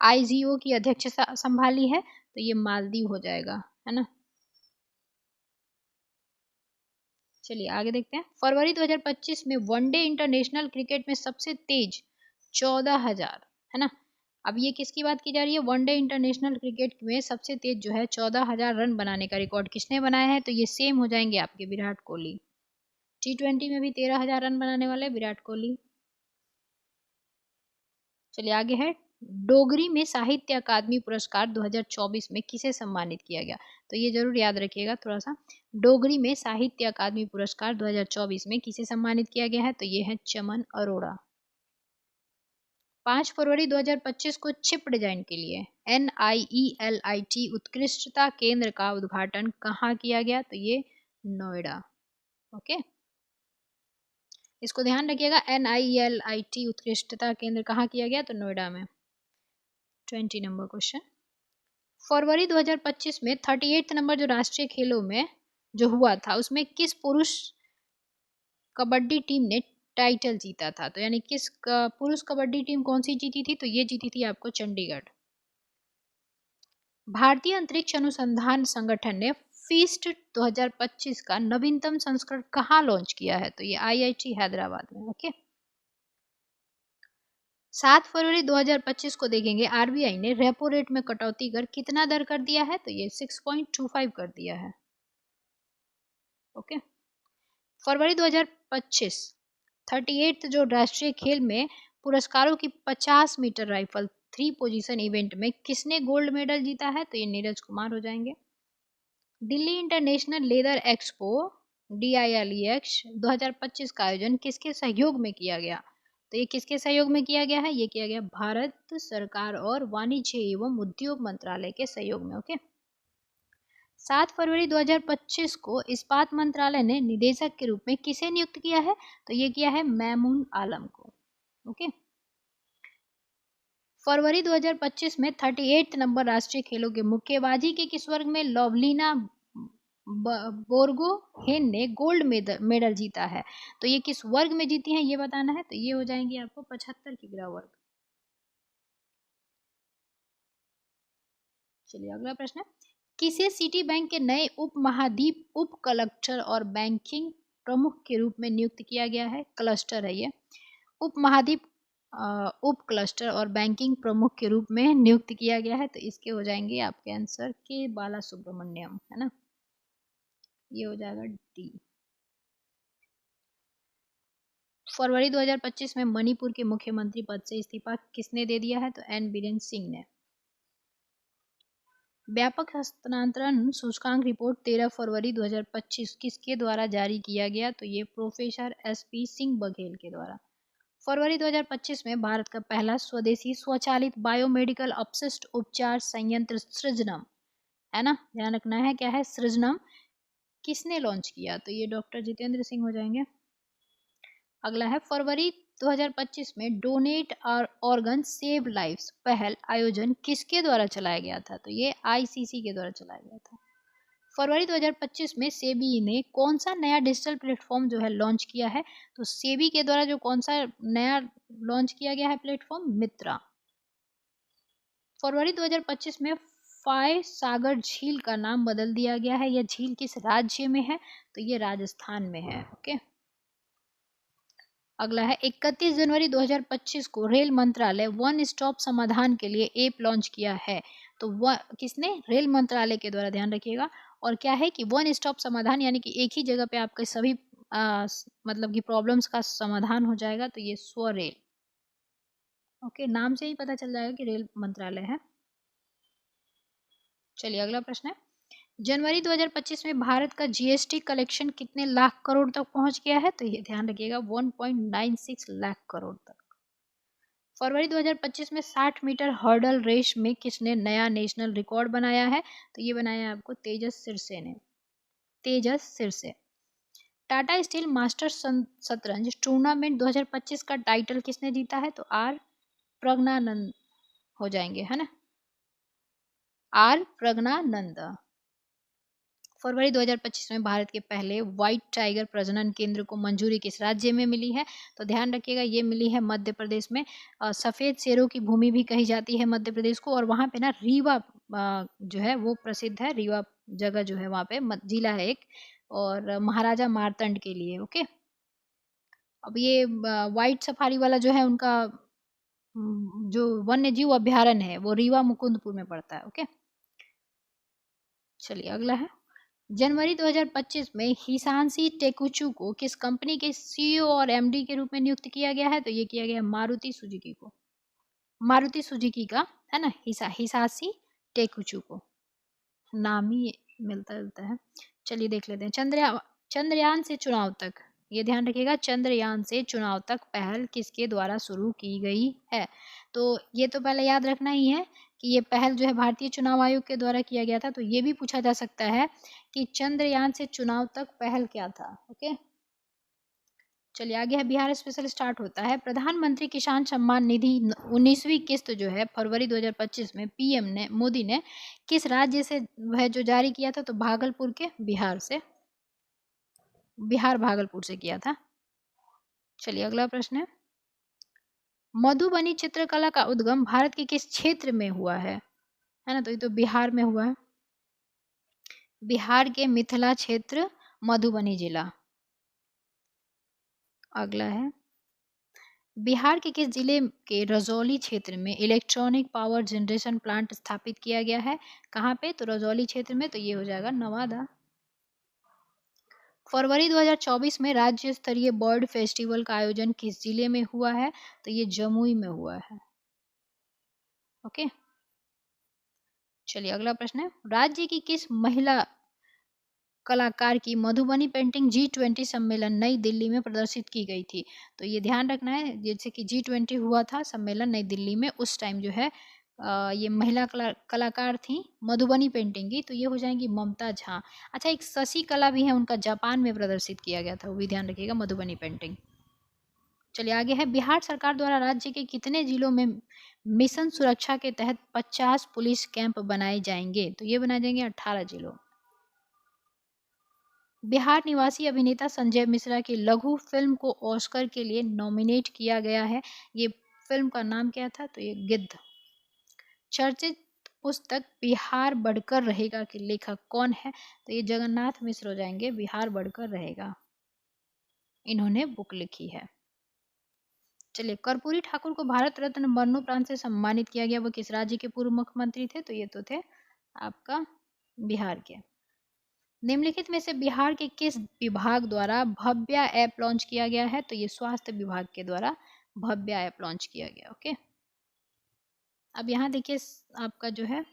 IGO की अध्यक्षता संभाली है? तो ये मालदीव हो जाएगा, है ना। चलिए आगे देखते हैं फरवरी 2025 में वनडे इंटरनेशनल क्रिकेट में सबसे तेज 14,000, है ना। अब ये किसकी बात की जा रही है? वनडे इंटरनेशनल क्रिकेट में सबसे तेज जो है 14,000 रन बनाने का रिकॉर्ड किसने बनाया है? तो ये सेम हो जाएंगे आपके विराट कोहली। T20 में भी 13,000 रन बनाने वाले विराट कोहली। चलिए आगे है डोगरी में साहित्य अकादमी पुरस्कार 2024 में किसे सम्मानित किया गया? तो ये जरूर याद रखिएगा थोड़ा सा, डोगरी में साहित्य अकादमी पुरस्कार 2024 में किसे सम्मानित किया गया है? तो ये है चमन अरोड़ा। 5 फरवरी 2025 को चिप डिजाइन के लिए NIELIT उत्कृष्टता केंद्र का उद्घाटन कहाँ किया गया? तो ये नोएडा। ओके, इसको ध्यान रखिएगा NIELIT उत्कृष्टता केंद्र कहाँ किया गया? तो नोएडा में। 20 नंबर क्वेश्चन फरवरी 2025 में 38 नंबर जो राष्ट्रीय खेलों में जो हुआ था उसमें किस पुरुष कबड्डी टीम ने टाइटल जीता था? तो यानी किस पुरुष कबड्डी टीम कौन सी जीती थी? तो ये जीती थी आपको चंडीगढ़। भारतीय अंतरिक्ष अनुसंधान संगठन ने फीस्ट 2025 का नवीनतम संस्करण कहाँ लॉन्च किया है? तो ये IIT हैदराबाद में। ओके, 7 फरवरी 2025 को देखेंगे आरबीआई ने रेपो रेट में कटौती कर कितना दर कर दिया है, तो ये 6.25 कर दिया है। ओके। फरवरी 2025 38 जो राष्ट्रीय खेल में पुरस्कारों की 50 मीटर राइफल 3 पोजीशन इवेंट में किसने गोल्ड मेडल जीता है, तो ये नीरज कुमार हो जाएंगे। Delhi international leather expo DILEX 2025 का आयोजन किसके सहयोग में किया गया, तो ये किसके सहयोग में किया गया है, ये किया गया भारत सरकार और वाणिज्य एवं उद्योग मंत्रालय के सहयोग में। ओके। 7 फरवरी 2025 को इस्पात मंत्रालय ने निदेशक के रूप में किसे नियुक्त किया है, तो ये किया है मैमून आलम को। ओके। फरवरी 2025 में 38 नंबर राष्ट्रीय खेलों के मुक्केबाजी के किस वर्ग में लवलीना बोर्गोहेन ने गोल्ड मेडल जीता है, तो ये किस वर्ग में जीती हैं ये बताना है, तो ये हो जाएंगे आपको 75 किग्रा वर्ग। चलिए अगला प्रश्न, किसे सिटी बैंक के नए उप महाद्वीप उप कलेक्टर और बैंकिंग प्रमुख के रूप में नियुक्त किया गया है, क्लस्टर है ये, उप महाद्वीप उप क्लस्टर और बैंकिंग प्रमुख के रूप में नियुक्त किया गया है, तो इसके हो जाएंगे आपके आंसर के बाला सुब्रमण्यम, है ना, ये हो जाएगा डी। फरवरी 2025 में मणिपुर के मुख्यमंत्री पद से इस्तीफा किसने दे दिया है, तो एन बीरेन सिंह ने। व्यापक हस्तांतरण सूचकांक रिपोर्ट 13 फरवरी 2025 किसके द्वारा जारी किया गया, तो ये प्रोफेसर SP सिंह बघेल के द्वारा। फरवरी 2025 में भारत का पहला स्वदेशी स्वचालित बायोमेडिकल अपशिष्ट उपचार संयंत्र सृजनम, है ना, ध्यान रखना है क्या है सृजनम, किसने लॉन्च किया, तो ये डॉक्टर जितेंद्र सिंह हो जाएंगे। अगला है फरवरी 2025 में डोनेट और ऑर्गन सेव लाइव्स पहल आयोजन किसके द्वारा चलाया गया था, तो ये ICC के द्वारा चलाया गया था। फरवरी 2025 में सेबी ने कौन सा नया डिजिटल प्लेटफॉर्म जो है लॉन्च किया है, तो सेबी के द्वारा जो कौन सा नया लॉन्च किया गया है प्लेटफॉर्म, मित्रा। फरवरी 2025 में फाय सागर झील का नाम बदल दिया गया है, यह झील किस राज्य में है, तो ये राजस्थान में है। ओके। अगला है 31 जनवरी 2025 को रेल मंत्रालय वन स्टॉप समाधान के लिए ऐप लॉन्च किया है, तो वह किसने, रेल मंत्रालय के द्वारा, ध्यान रखिएगा। और क्या है कि वन स्टॉप समाधान यानी कि एक ही जगह पे आपके सभी मतलब कि प्रॉब्लम्स का समाधान हो जाएगा, तो ये स्वरेल। ओके, नाम से ही पता चल जाएगा कि रेल मंत्रालय है। चलिए अगला प्रश्न है, जनवरी 2025 में भारत का GST कलेक्शन कितने लाख करोड़ तक पहुंच गया है, तो ये ध्यान रखिएगा 1.96 लाख करोड़ तक। फरवरी 2025 में 60 मीटर हर्डल रेस में किसने नया नेशनल रिकॉर्ड बनाया है, तो ये बनाया है आपको तेजस सिरसे ने, तेजस सिरसे। टाटा स्टील मास्टर शतरंज टूर्नामेंट 2025 का टाइटल किसने जीता है, तो R प्रज्ञानंद हो जाएंगे, है ना, R प्रज्ञानंद। फरवरी 2025 में भारत के पहले व्हाइट टाइगर प्रजनन केंद्र को मंजूरी किस राज्य में मिली है, तो ध्यान रखिएगा ये मिली है मध्य प्रदेश में। सफ़ेद शेरों की भूमि भी कही जाती है मध्य प्रदेश को, और वहाँ पे ना रीवा जो है वो प्रसिद्ध है, रीवा जगह जो है वहाँ पे जिला है एक, और महाराजा मार्तंड के लिए। ओके। अब ये व्हाइट सफारी वाला जो है उनका जो वन्य जीव अभ्यारण्य है वो रीवा मुकुंदपुर में पड़ता है। ओके। चलिए अगला है, जनवरी 2025 में हिसांशी टेकुचू को किस कंपनी के CEO और MD के रूप में नियुक्त किया गया है, तो ये किया गया मारुति सुजुकी को, मारुति सुजुकी का, है ना, हिसाशी टेकुचू को, नाम ही मिलता जुलता है। चलिए देख लेते हैं, चंद्रयान से चुनाव तक, ये ध्यान रखिएगा, चंद्रयान से चुनाव तक पहल किसके द्वारा शुरू की गई है, तो ये तो पहले याद रखना ही है कि ये पहल जो है भारतीय चुनाव आयोग के द्वारा किया गया था। तो ये भी पूछा जा सकता है कि चंद्रयान से चुनाव तक पहल क्या था। ओके। चलिए आगे है, बिहार स्पेशल स्टार्ट होता है। प्रधानमंत्री किसान सम्मान निधि 19वीं किस्त जो है फरवरी 2025 में PM ने, मोदी ने किस राज्य से वह जो जारी किया था, तो भागलपुर के, बिहार से, बिहार भागलपुर से किया था। चलिए अगला प्रश्न है, मधुबनी चित्रकला का उद्गम भारत के किस क्षेत्र में हुआ है ना, तो ये तो बिहार में हुआ है, बिहार के मिथिला क्षेत्र, मधुबनी जिला। अगला है, बिहार के किस जिले के रजौली क्षेत्र में इलेक्ट्रॉनिक पावर जनरेशन प्लांट स्थापित किया गया है? कहाँ पे? तो रजौली क्षेत्र में, तो ये हो जाएगा नवादा। फरवरी 2024 में राज्य स्तरीय बर्ड फेस्टिवल का आयोजन किस जिले में हुआ है? तो ये जमुई में हुआ है। ओके, चलिए अगला प्रश्न है, राज्य की किस महिला कलाकार की मधुबनी पेंटिंग G20 सम्मेलन नई दिल्ली में प्रदर्शित की गई थी? तो ये ध्यान रखना है, जैसे कि G20 हुआ था सम्मेलन नई दिल्ली में, उस टाइम जो है ये महिला कलाकार थी मधुबनी पेंटिंग की, तो ये हो जाएंगी ममता झा। अच्छा, एक शशि कला भी है, उनका जापान में प्रदर्शित किया गया था, वो भी ध्यान रखिएगा, मधुबनी पेंटिंग। चलिए आगे है, बिहार सरकार द्वारा राज्य के कितने जिलों में मिशन सुरक्षा के तहत 50 पुलिस कैंप बनाए जाएंगे? तो ये बनाए जाएंगे 18 जिलों। बिहार निवासी अभिनेता संजय मिश्रा की लघु फिल्म को ऑस्कर के लिए नॉमिनेट किया गया है। ये फिल्म का नाम क्या था? तो ये गिद्ध। चर्चित पुस्तक बिहार बढ़कर रहेगा के लेखक कौन है? तो ये जगन्नाथ मिश्र हो जाएंगे, बिहार बढ़कर रहेगा इन्होंने बुक लिखी है। चलिए, कर्पूरी ठाकुर को भारत रत्न मरणोपरांत से सम्मानित किया गया, वो किस राज्य के पूर्व मुख्यमंत्री थे? तो ये तो थे आपका बिहार के। निम्नलिखित में से बिहार के किस विभाग द्वारा भव्या ऐप लॉन्च किया गया है? तो ये स्वास्थ्य विभाग के द्वारा भव्या ऐप लॉन्च किया गया। ओके, अब यहाँ देखिए आपका जो है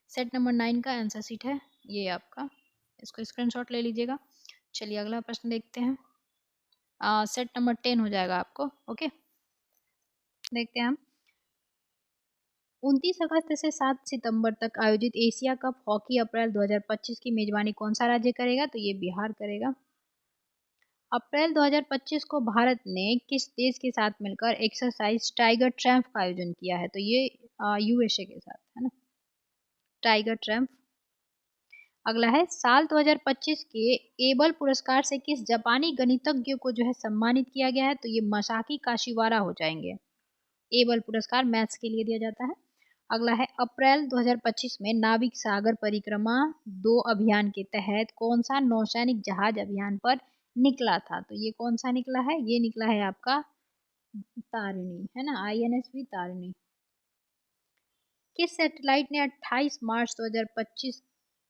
सेट नंबर 9 का आंसर शीट है ये आपका, इसको स्क्रीनशॉट ले लीजिएगा। चलिए अगला प्रश्न देखते हैं, सेट नंबर 10 हो जाएगा आपको। ओके, देखते हैं हम, 29 अगस्त से 7 सितंबर तक आयोजित एशिया कप हॉकी अप्रैल 2025 की मेजबानी कौन सा राज्य करेगा? तो ये बिहार करेगा। अप्रैल 2025 को भारत ने किस देश के साथ मिलकर एक्सरसाइज टाइगर ट्रैम्प का आयोजन किया है? तो ये यूएसए के साथ है ना, टाइगर ट्रैम्प। अगला है, साल 2025 के एबल पुरस्कार से किस जापानी गणितज्ञ को जो है सम्मानित किया गया है? तो ये मसाकी काशिवारा हो जाएंगे। एबल पुरस्कार मैथ्स के लिए दिया जाता है। अगला है, अप्रैल 2025 में नाविक सागर परिक्रमा 2 अभियान के तहत कौन सा नौसैनिक जहाज अभियान पर निकला था? तो ये कौन सा निकला है? ये निकला है आपका तारिणी, है ना, INSV तारिणी। किस सैटेलाइट ने 28 मार्च 2025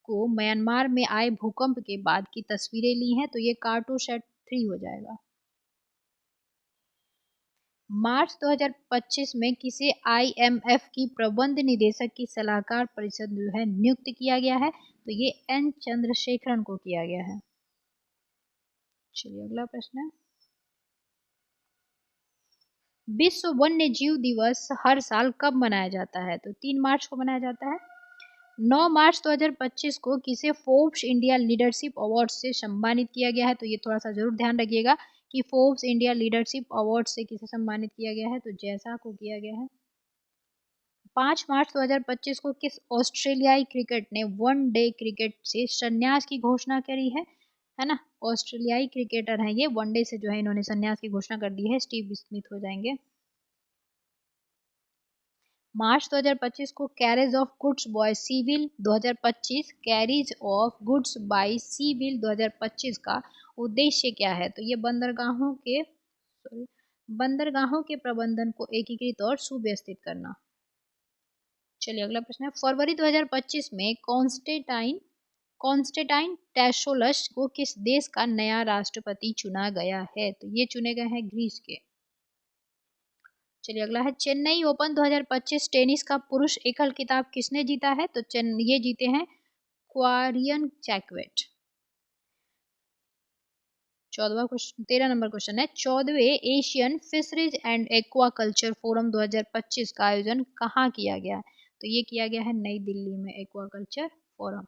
को म्यांमार में आए भूकंप के बाद की तस्वीरें ली हैं? तो ये कार्टोसैट 3 हो जाएगा। मार्च 2025 में किसे IMF की प्रबंध निदेशक की सलाहकार परिषद जो है नियुक्त किया गया है? तो ये N चंद्रशेखरन को किया गया है। चलिए अगला प्रश्न है, विश्व वन्य जीव दिवस हर साल कब मनाया जाता है? तो 3 मार्च को मनाया जाता है। 9 मार्च 2025 को किसे फोर्ब्स इंडिया लीडरशिप अवार्ड से सम्मानित किया गया है? तो ये थोड़ा सा जरूर ध्यान रखिएगा कि फोर्ब्स इंडिया लीडरशिप अवार्ड से किसे सम्मानित किया गया है? तो जैसा को किया गया है। 5 मार्च 2025 को किस ऑस्ट्रेलियाई क्रिकेट ने वनडे क्रिकेट से संन्यास की घोषणा करी है ना, ऑस्ट्रेलियाई क्रिकेटर हैं ये, वनडे से जो है इन्होंने संन्यास की घोषणा कर दी है, स्टीव स्मिथ हो जाएंगे। मार्च 2025 को carriage of goods by sea bill 2025, carriage of goods by sea bill 2025 का उद्देश्य क्या है? तो ये बंदरगाहों के प्रबंधन को एकीकृत और सुव्यवस्थित करना। चलिए अगला प्रश्न है, फरवरी 2025 में कॉन्स्टेंटाइन टैसोलस को किस देश का नया राष्ट्रपति चुना गया है? तो ये चुने गए हैं ग्रीस के। चलिए अगला है, चेन्नई ओपन 2025 टेनिस का पुरुष एकल खिताब किसने जीता है? तो ये जीते हैं क्वारियन चैकवेट। 13 नंबर क्वेश्चन है, 14वें Asian fisheries and aquaculture forum 2025 का आयोजन कहाँ किया गया? तो ये किया गया है नई दिल्ली में, एक्वाकल्चर फोरम।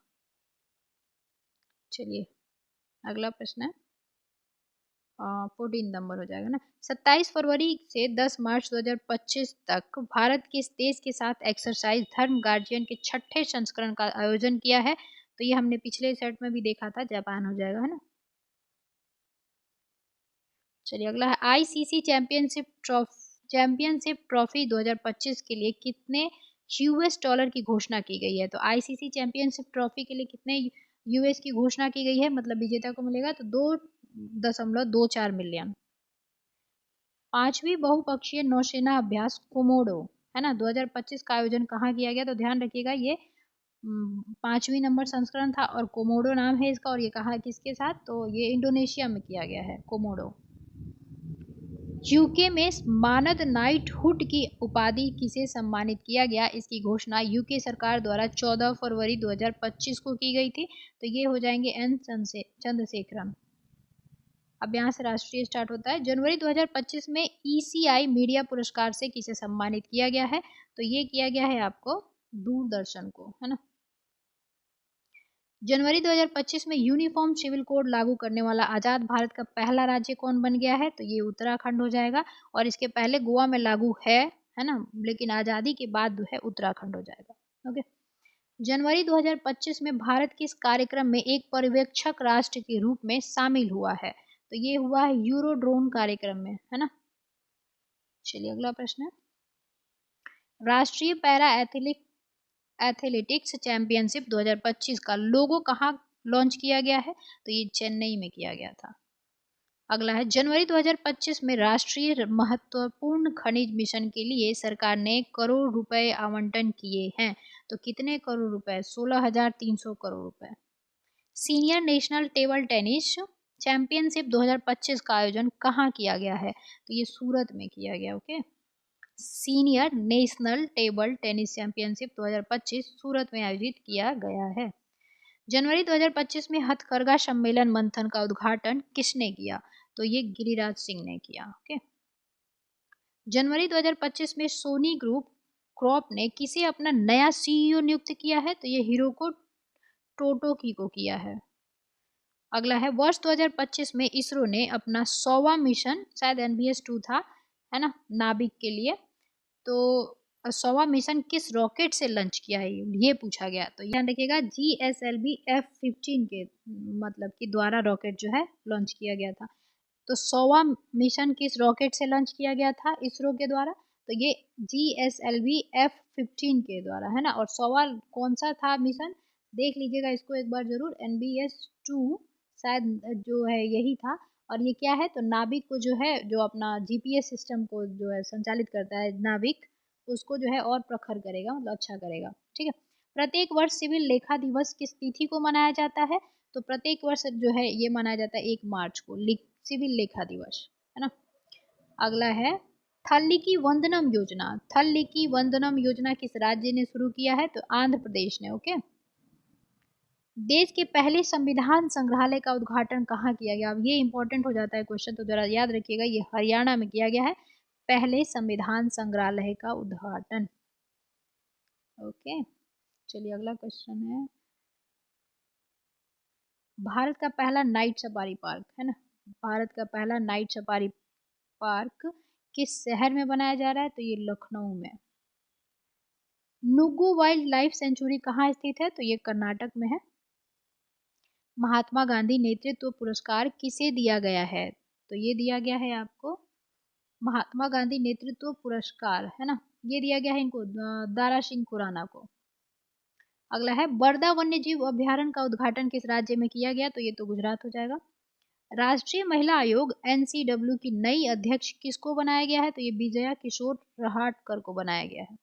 चलिए अगला प्रश्न है, 14 नंबर हो जाएगा ना, 27 फरवरी से 10 मार्च 2025 तक भारत किस देश के साथ एक्सरसाइज धर्म गार्जियन के 6ठे संस्करण का आयोजन किया है? तो ये हमने पिछले सेट में भी देखा था, जापान हो जाएगा, है ना। चलिए अगला है, ICC चैंपियनशिप ट्रॉफी 2025 के लिए कितने $US की घोषणा की गई है? तो ICC चैंपियनशिप ट्रॉफी के लिए कितने US की घोषणा की गई है, मतलब विजेता को मिलेगा तो 2.24 मिलियन। 5वीं बहुपक्षीय नौसेना अभ्यास कोमोडो, है ना, 2025 का आयोजन कहाँ किया गया? तो ध्यान रखिएगा ये 5वीं नंबर संस्करण था और कोमोडो नाम है इसका, और ये कहा किसके साथ? तो ये इंडोनेशिया में किया गया है कोमोडो। यूके में मानद नाइटहुड की उपाधि किसे सम्मानित किया गया? इसकी घोषणा यूके सरकार द्वारा 14 फरवरी 2025 को की गई थी। तो ये हो जाएंगे एन चंद्रशेखरन। अब यहाँ से राष्ट्रीय स्टार्ट होता है। जनवरी 2025 में ECI मीडिया पुरस्कार से किसे सम्मानित किया गया है? तो ये किया गया है आपको दूरदर्शन को, है ना। जनवरी 2025 में यूनिफॉर्म सिविल कोड लागू करने वाला आज़ाद भारत का पहला राज्य कौन बन गया है? तो ये उत्तराखंड हो जाएगा, और इसके पहले गोवा में लागू है ना, लेकिन आज़ादी के बाद जो है उत्तराखंड हो जाएगा। ओके। जनवरी 2025 में भारत किस कार्यक्रम में एक पर्यवेक्षक राष्ट्र के रूप में शामिल हुआ है? तो ये हुआ है यूरोड्रोन कार्यक्रम में, है ना। चलिए अगला प्रश्न है, राष्ट्रीय पैरा एथलेटिक्स चैंपियनशिप 2025 का लोगो कहाँ लॉन्च किया गया है? तो ये चेन्नई में किया गया था। अगला है, जनवरी 2025 में राष्ट्रीय महत्वपूर्ण खनिज मिशन के लिए सरकार ने करोड़ रुपए आवंटन किए हैं। तो कितने करोड़ रुपए? 16,300 करोड़ रुपए। Senior national table tennis championship 2025 का आयोजन कहाँ किया गया है? तो ये सूरत में किया गया। Okay. Senior national table tennis championship 2025 सूरत में आयोजित किया गया है। जनवरी 2025 में हथकरघा सम्मेलन मंथन का उद्घाटन किसने किया? तो ये गिरिराज सिंह ने किया। ओके। जनवरी 2025 में सोनी ग्रुप क्रॉप ने किसे अपना नया CEO नियुक्त किया है? तो ये हिरोको टोटोकी को किया है। अगला है, वर्ष 2025 में इसरो ने अपना 100वां मिशन, शायद NBS-2 था, है ना, नाभिक के लिए, तो 100वां मिशन किस रॉकेट से लॉन्च किया है ये पूछा गया। तो ध्यान रखिएगा GSLV F-15 के मतलब कि द्वारा रॉकेट जो है लॉन्च किया गया था। तो 100वां मिशन किस रॉकेट से लॉन्च किया गया था इसरो के द्वारा? तो ये GSLV F-15 के द्वारा, है ना। और 100वां कौन सा था मिशन? देख लीजिएगा इसको एक बार जरूर, NBS-2 शायद जो है यही था। और ये क्या है? तो नाभिक को जो है, जो अपना GPS सिस्टम को जो है संचालित करता है नाभिक, उसको जो है और प्रखर करेगा, मतलब अच्छा करेगा। ठीक है। प्रत्येक वर्ष सिविल लेखा दिवस किस तिथि को मनाया जाता है? तो प्रत्येक वर्ष जो है ये मनाया जाता है 1 मार्च को, सिविल लेखा दिवस, है ना। अगला है, थल्लिकी वंदनम योजना। थल्लिकी वंदनम योजना किस राज्य ने शुरू किया है? तो आंध्र प्रदेश ने। ओके। देश के पहले संविधान संग्रहालय का उद्घाटन कहाँ किया गया? अब ये इंपॉर्टेंट हो जाता है क्वेश्चन, तो जरा याद रखिएगा, ये हरियाणा में किया गया है पहले संविधान संग्रहालय का उद्घाटन। ओके। चलिए अगला क्वेश्चन है, भारत का पहला नाइट सफारी पार्क, है ना, भारत का पहला नाइट सफारी पार्क किस शहर में बनाया जा रहा है? तो ये लखनऊ में। नुगु वाइल्ड लाइफ सेंचुरी कहाँ स्थित है? तो ये कर्नाटक में है। महात्मा गांधी नेतृत्व पुरस्कार किसे दिया गया है? तो ये दिया गया है आपको महात्मा गांधी नेतृत्व पुरस्कार, है ना, ये दिया गया है इनको दारा सिंह खुराना को। अगला है, बरदा वन्य जीव अभ्यारण्य का उद्घाटन किस राज्य में किया गया? तो ये तो गुजरात हो जाएगा। राष्ट्रीय महिला आयोग NCW की नई अध्यक्ष किसको बनाया गया है? तो ये विजया किशोर रहाटकर को बनाया गया है।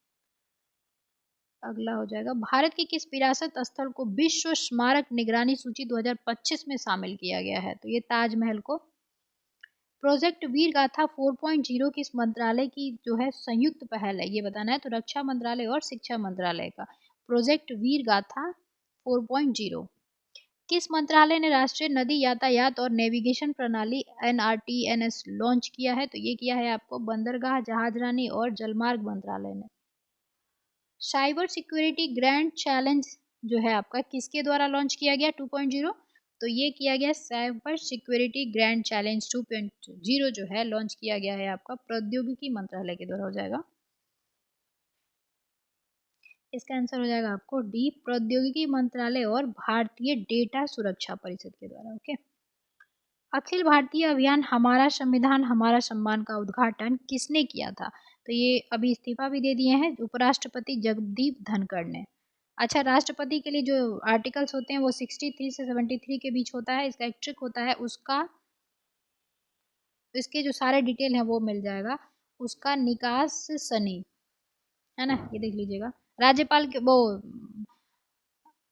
अगला हो जाएगा, भारत के किस विरासत स्थल को विश्व स्मारक निगरानी सूची 2025 में शामिल किया गया है? तो ये ताजमहल को। प्रोजेक्ट वीर गाथा 4.0 किस मंत्रालय की जो है संयुक्त पहल है? ये बताना है। तो रक्षा मंत्रालय और शिक्षा मंत्रालय का प्रोजेक्ट वीर गाथा 4.0। किस मंत्रालय ने राष्ट्रीय नदी यातायात और नेविगेशन प्रणाली NRTNS लॉन्च किया है? तो ये किया है आपको बंदरगाह, जहाजरानी और जलमार्ग मंत्रालय ने। साइबर सिक्योरिटी ग्रैंड चैलेंज जो है आपका किसके द्वारा लॉन्च किया गया 2.0? तो ये किया गया साइबर सिक्योरिटी ग्रैंड चैलेंज 2.0 जो है लॉन्च किया गया है आपका प्रौद्योगिकी मंत्रालय के द्वारा हो जाएगा। इसका आंसर हो जाएगा आपको डी, प्रौद्योगिकी मंत्रालय और भारतीय डेटा सुरक्षा परिषद के द्वारा। ओके। अखिल भारतीय अभियान हमारा संविधान हमारा सम्मान का उद्घाटन किसने किया था? तो ये अभी इस्तीफा भी दे दिए हैं उपराष्ट्रपति जगदीप धनखड़ ने। अच्छा, राष्ट्रपति के लिए जो आर्टिकल्स होते हैं वो 63 से 73 के बीच होता है। इसका एक ट्रिक होता है, उसका इसके जो सारे डिटेल हैं वो मिल जाएगा। उसका निकास सनी, है ना, ये देख लीजिएगा। राज्यपाल के वो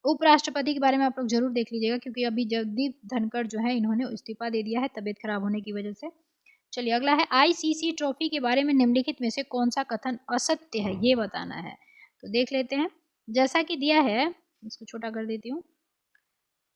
उपराष्ट्रपति के बारे में आप लोग जरूर देख लीजिएगा, क्योंकि अभी जगदीप धनखड़ जो है इन्होंने इस्तीफा दे दिया है तबीयत खराब होने की वजह से। चलिए अगला है, आईसीसी ट्रॉफी के बारे में निम्नलिखित में से कौन सा कथन असत्य है, ये बताना है। तो देख लेते हैं। जैसा कि दिया है, इसको छोटा कर देती हूँ।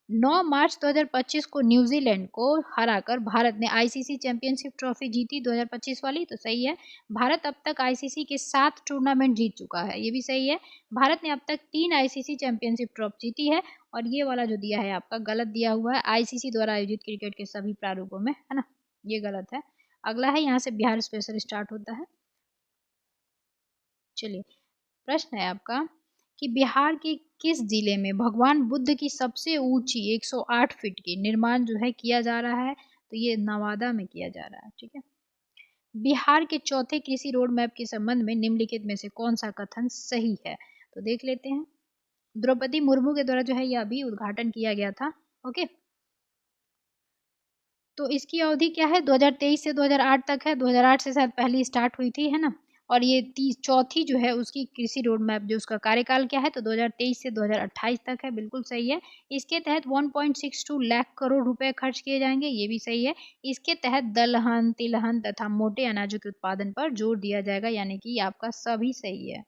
9 मार्च 2025 को न्यूजीलैंड को हराकर भारत ने आईसीसी चैंपियनशिप ट्रॉफी जीती, 2025 वाली, तो सही है। भारत अब तक आईसीसी के 7 टूर्नामेंट जीत चुका है, ये भी सही है। भारत ने अब तक 3 आईसीसी चैंपियनशिप ट्रॉफी जीती है। और ये वाला जो दिया है आपका गलत दिया हुआ है, आईसीसी द्वारा आयोजित क्रिकेट के सभी प्रारूपों में, है ना, ये गलत है। अगला है, यहाँ से बिहार स्पेशल स्टार्ट होता है। चलिए प्रश्न है आपका कि बिहार के किस जिले में भगवान बुद्ध की सबसे ऊंची 108 फीट की निर्माण जो है किया जा रहा है, तो ये नवादा में किया जा रहा है। ठीक है। बिहार के चौथे कृषि रोड मैप के संबंध में निम्नलिखित में से कौन सा कथन सही है, तो देख लेते हैं। द्रौपदी मुर्मू के द्वारा जो है यह अभी उद्घाटन किया गया था। ओके, तो इसकी अवधि क्या है, 2023 से 2008 तक है। 2008 से शायद पहली स्टार्ट हुई थी, है ना। और ये चौथी जो है उसकी कृषि रोड मैप जो उसका कार्यकाल क्या है, तो 2023 से 2028 तक है, बिल्कुल सही है। इसके तहत 1.62 लाख करोड़ रुपए खर्च किए जाएंगे, ये भी सही है। इसके तहत दलहन, तिलहन तथा मोटे अनाजों के उत्पादन पर जोर दिया जाएगा, यानी कि आपका सभी सही है।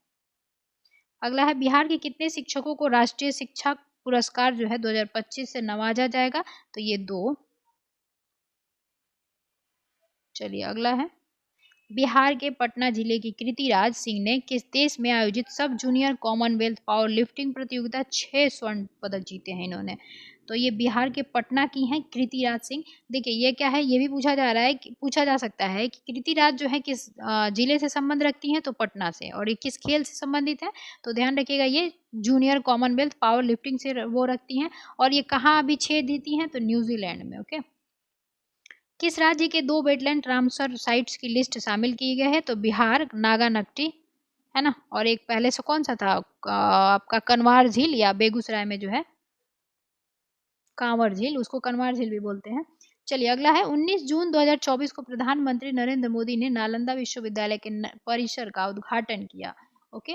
अगला है, बिहार के कितने शिक्षकों को राष्ट्रीय शिक्षा पुरस्कार जो है 2025 से नवाजा जाएगा, तो ये 2। चलिए अगला है, बिहार के पटना जिले की कृति राज सिंह ने किस देश में आयोजित सब जूनियर कॉमनवेल्थ पावर लिफ्टिंग प्रतियोगिता 6 स्वर्ण पदक जीते हैं इन्होंने। तो ये बिहार के पटना की हैं कृति राज सिंह। देखिए ये क्या है, ये भी पूछा जा रहा है कि पूछा जा सकता है कि कृति राज जो है किस जिले से संबंध रखती हैं, तो पटना से। और ये किस खेल से संबंधित है, तो ध्यान रखिएगा ये जूनियर कॉमनवेल्थ पावर लिफ्टिंग से वो रखती हैं। और ये कहाँ अभी 6 जीती हैं, तो न्यूजीलैंड में। ओके, किस राज्य के 2 वेटलैंड रामसर साइट्स की लिस्ट शामिल की गई है, तो बिहार नागानक्टी, है ना। और एक पहले से कौन सा था आपका कनवार झील, या बेगूसराय में जो है कांवर झील, उसको कनवार झील भी बोलते हैं। चलिए अगला है, 19 जून 2024 को प्रधानमंत्री नरेंद्र मोदी ने नालंदा विश्वविद्यालय के परिसर का उद्घाटन किया। ओके,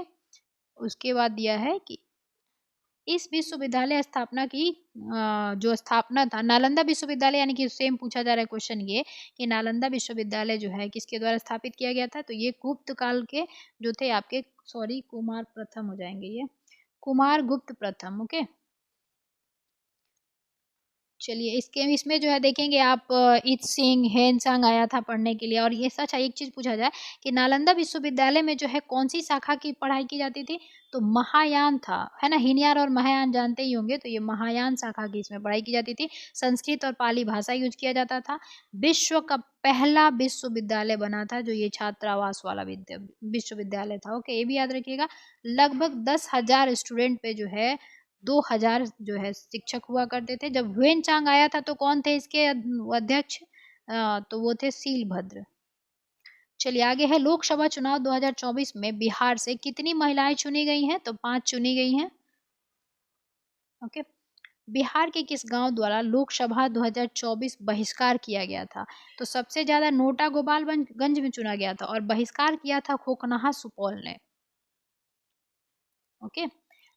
उसके बाद दिया है कि इस विश्वविद्यालय स्थापना की जो स्थापना था, नालंदा विश्वविद्यालय, यानी कि सेम पूछा जा रहा है क्वेश्चन ये कि नालंदा विश्वविद्यालय जो है किसके द्वारा स्थापित किया गया था, तो ये गुप्त काल के जो थे आपके, सॉरी कुमार प्रथम हो जाएंगे ये, कुमार गुप्त प्रथम। ओके, चलिए इसमें जो है देखेंगे आप, इत सिंह हेनसांग आया था पढ़ने के लिए। और ये सच है, एक चीज पूछा जाए कि नालंदा विश्वविद्यालय में जो है कौन सी शाखा की पढ़ाई की जाती थी, तो महायान था, है ना। हीनयान और महायान जानते ही होंगे, तो ये महायान शाखा की इसमें पढ़ाई की जाती थी। संस्कृत और पाली भाषा यूज किया जाता था। विश्व का पहला विश्वविद्यालय बना था जो ये छात्रावास वाला विश्वविद्यालय था। ओके, ये भी याद रखिएगा। लगभग 10,000 स्टूडेंट पे जो है 2,000 जो है शिक्षक हुआ करते थे। जब हुएन चांग आया था तो कौन थे इसके अध्यक्ष, तो वो थे सीलभद्र। चलिए आगे है, लोकसभा चुनाव 2024 में बिहार से कितनी महिलाएं चुनी गई हैं, तो 5 चुनी गई हैं। ओके, बिहार के किस गांव द्वारा लोकसभा 2024 बहिष्कार किया गया था, तो सबसे ज्यादा नोटा गोपालगंज में चुना गया था और बहिष्कार किया था खोखनाहा सुपौल ने। ओके,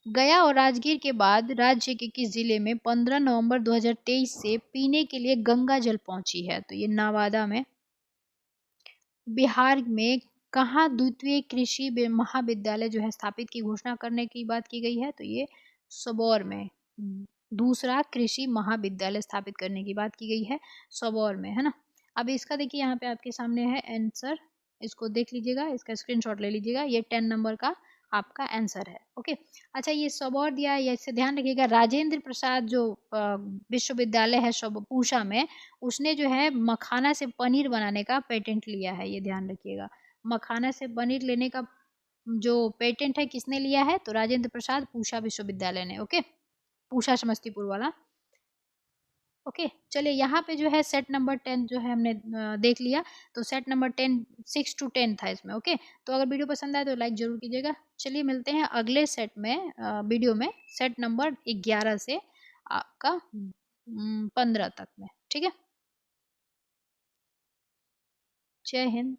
गया और राजगीर के बाद राज्य के किस जिले में 15 नवंबर 2023 से पीने के लिए गंगा जल पहुंची है, तो ये नवादा में। बिहार में कहाँ द्वितीय कृषि महाविद्यालय जो है स्थापित की घोषणा करने की बात की गई है, तो ये सबौर में दूसरा कृषि महाविद्यालय स्थापित करने की बात की गई है, सबौर में, है ना। अब इसका देखिए यहाँ पे आपके सामने है आंसर, इसको देख लीजिएगा, इसका स्क्रीनशॉट ले लीजिएगा, ये 10 नंबर का आपका आंसर है। ओके, अच्छा ये सबौर दिया है, इससे ध्यान रखिएगा। राजेंद्र प्रसाद जो विश्वविद्यालय है पूषा में, उसने जो है मखाना से पनीर बनाने का पेटेंट लिया है, ये ध्यान रखिएगा। मखाना से पनीर लेने का जो पेटेंट है किसने लिया है, तो राजेंद्र प्रसाद पूषा विश्वविद्यालय ने। ओके, पूषा समस्तीपुर वाला। ओके, चलिए यहाँ पे जो है सेट नंबर 10 जो है हमने देख लिया। तो सेट नंबर 10 6 to 10 था इसमें। ओके, तो अगर वीडियो पसंद आए तो लाइक जरूर कीजिएगा। चलिए मिलते हैं अगले सेट में, वीडियो में, सेट नंबर 11 से आपका 15 तक में। ठीक है। जय हिंद।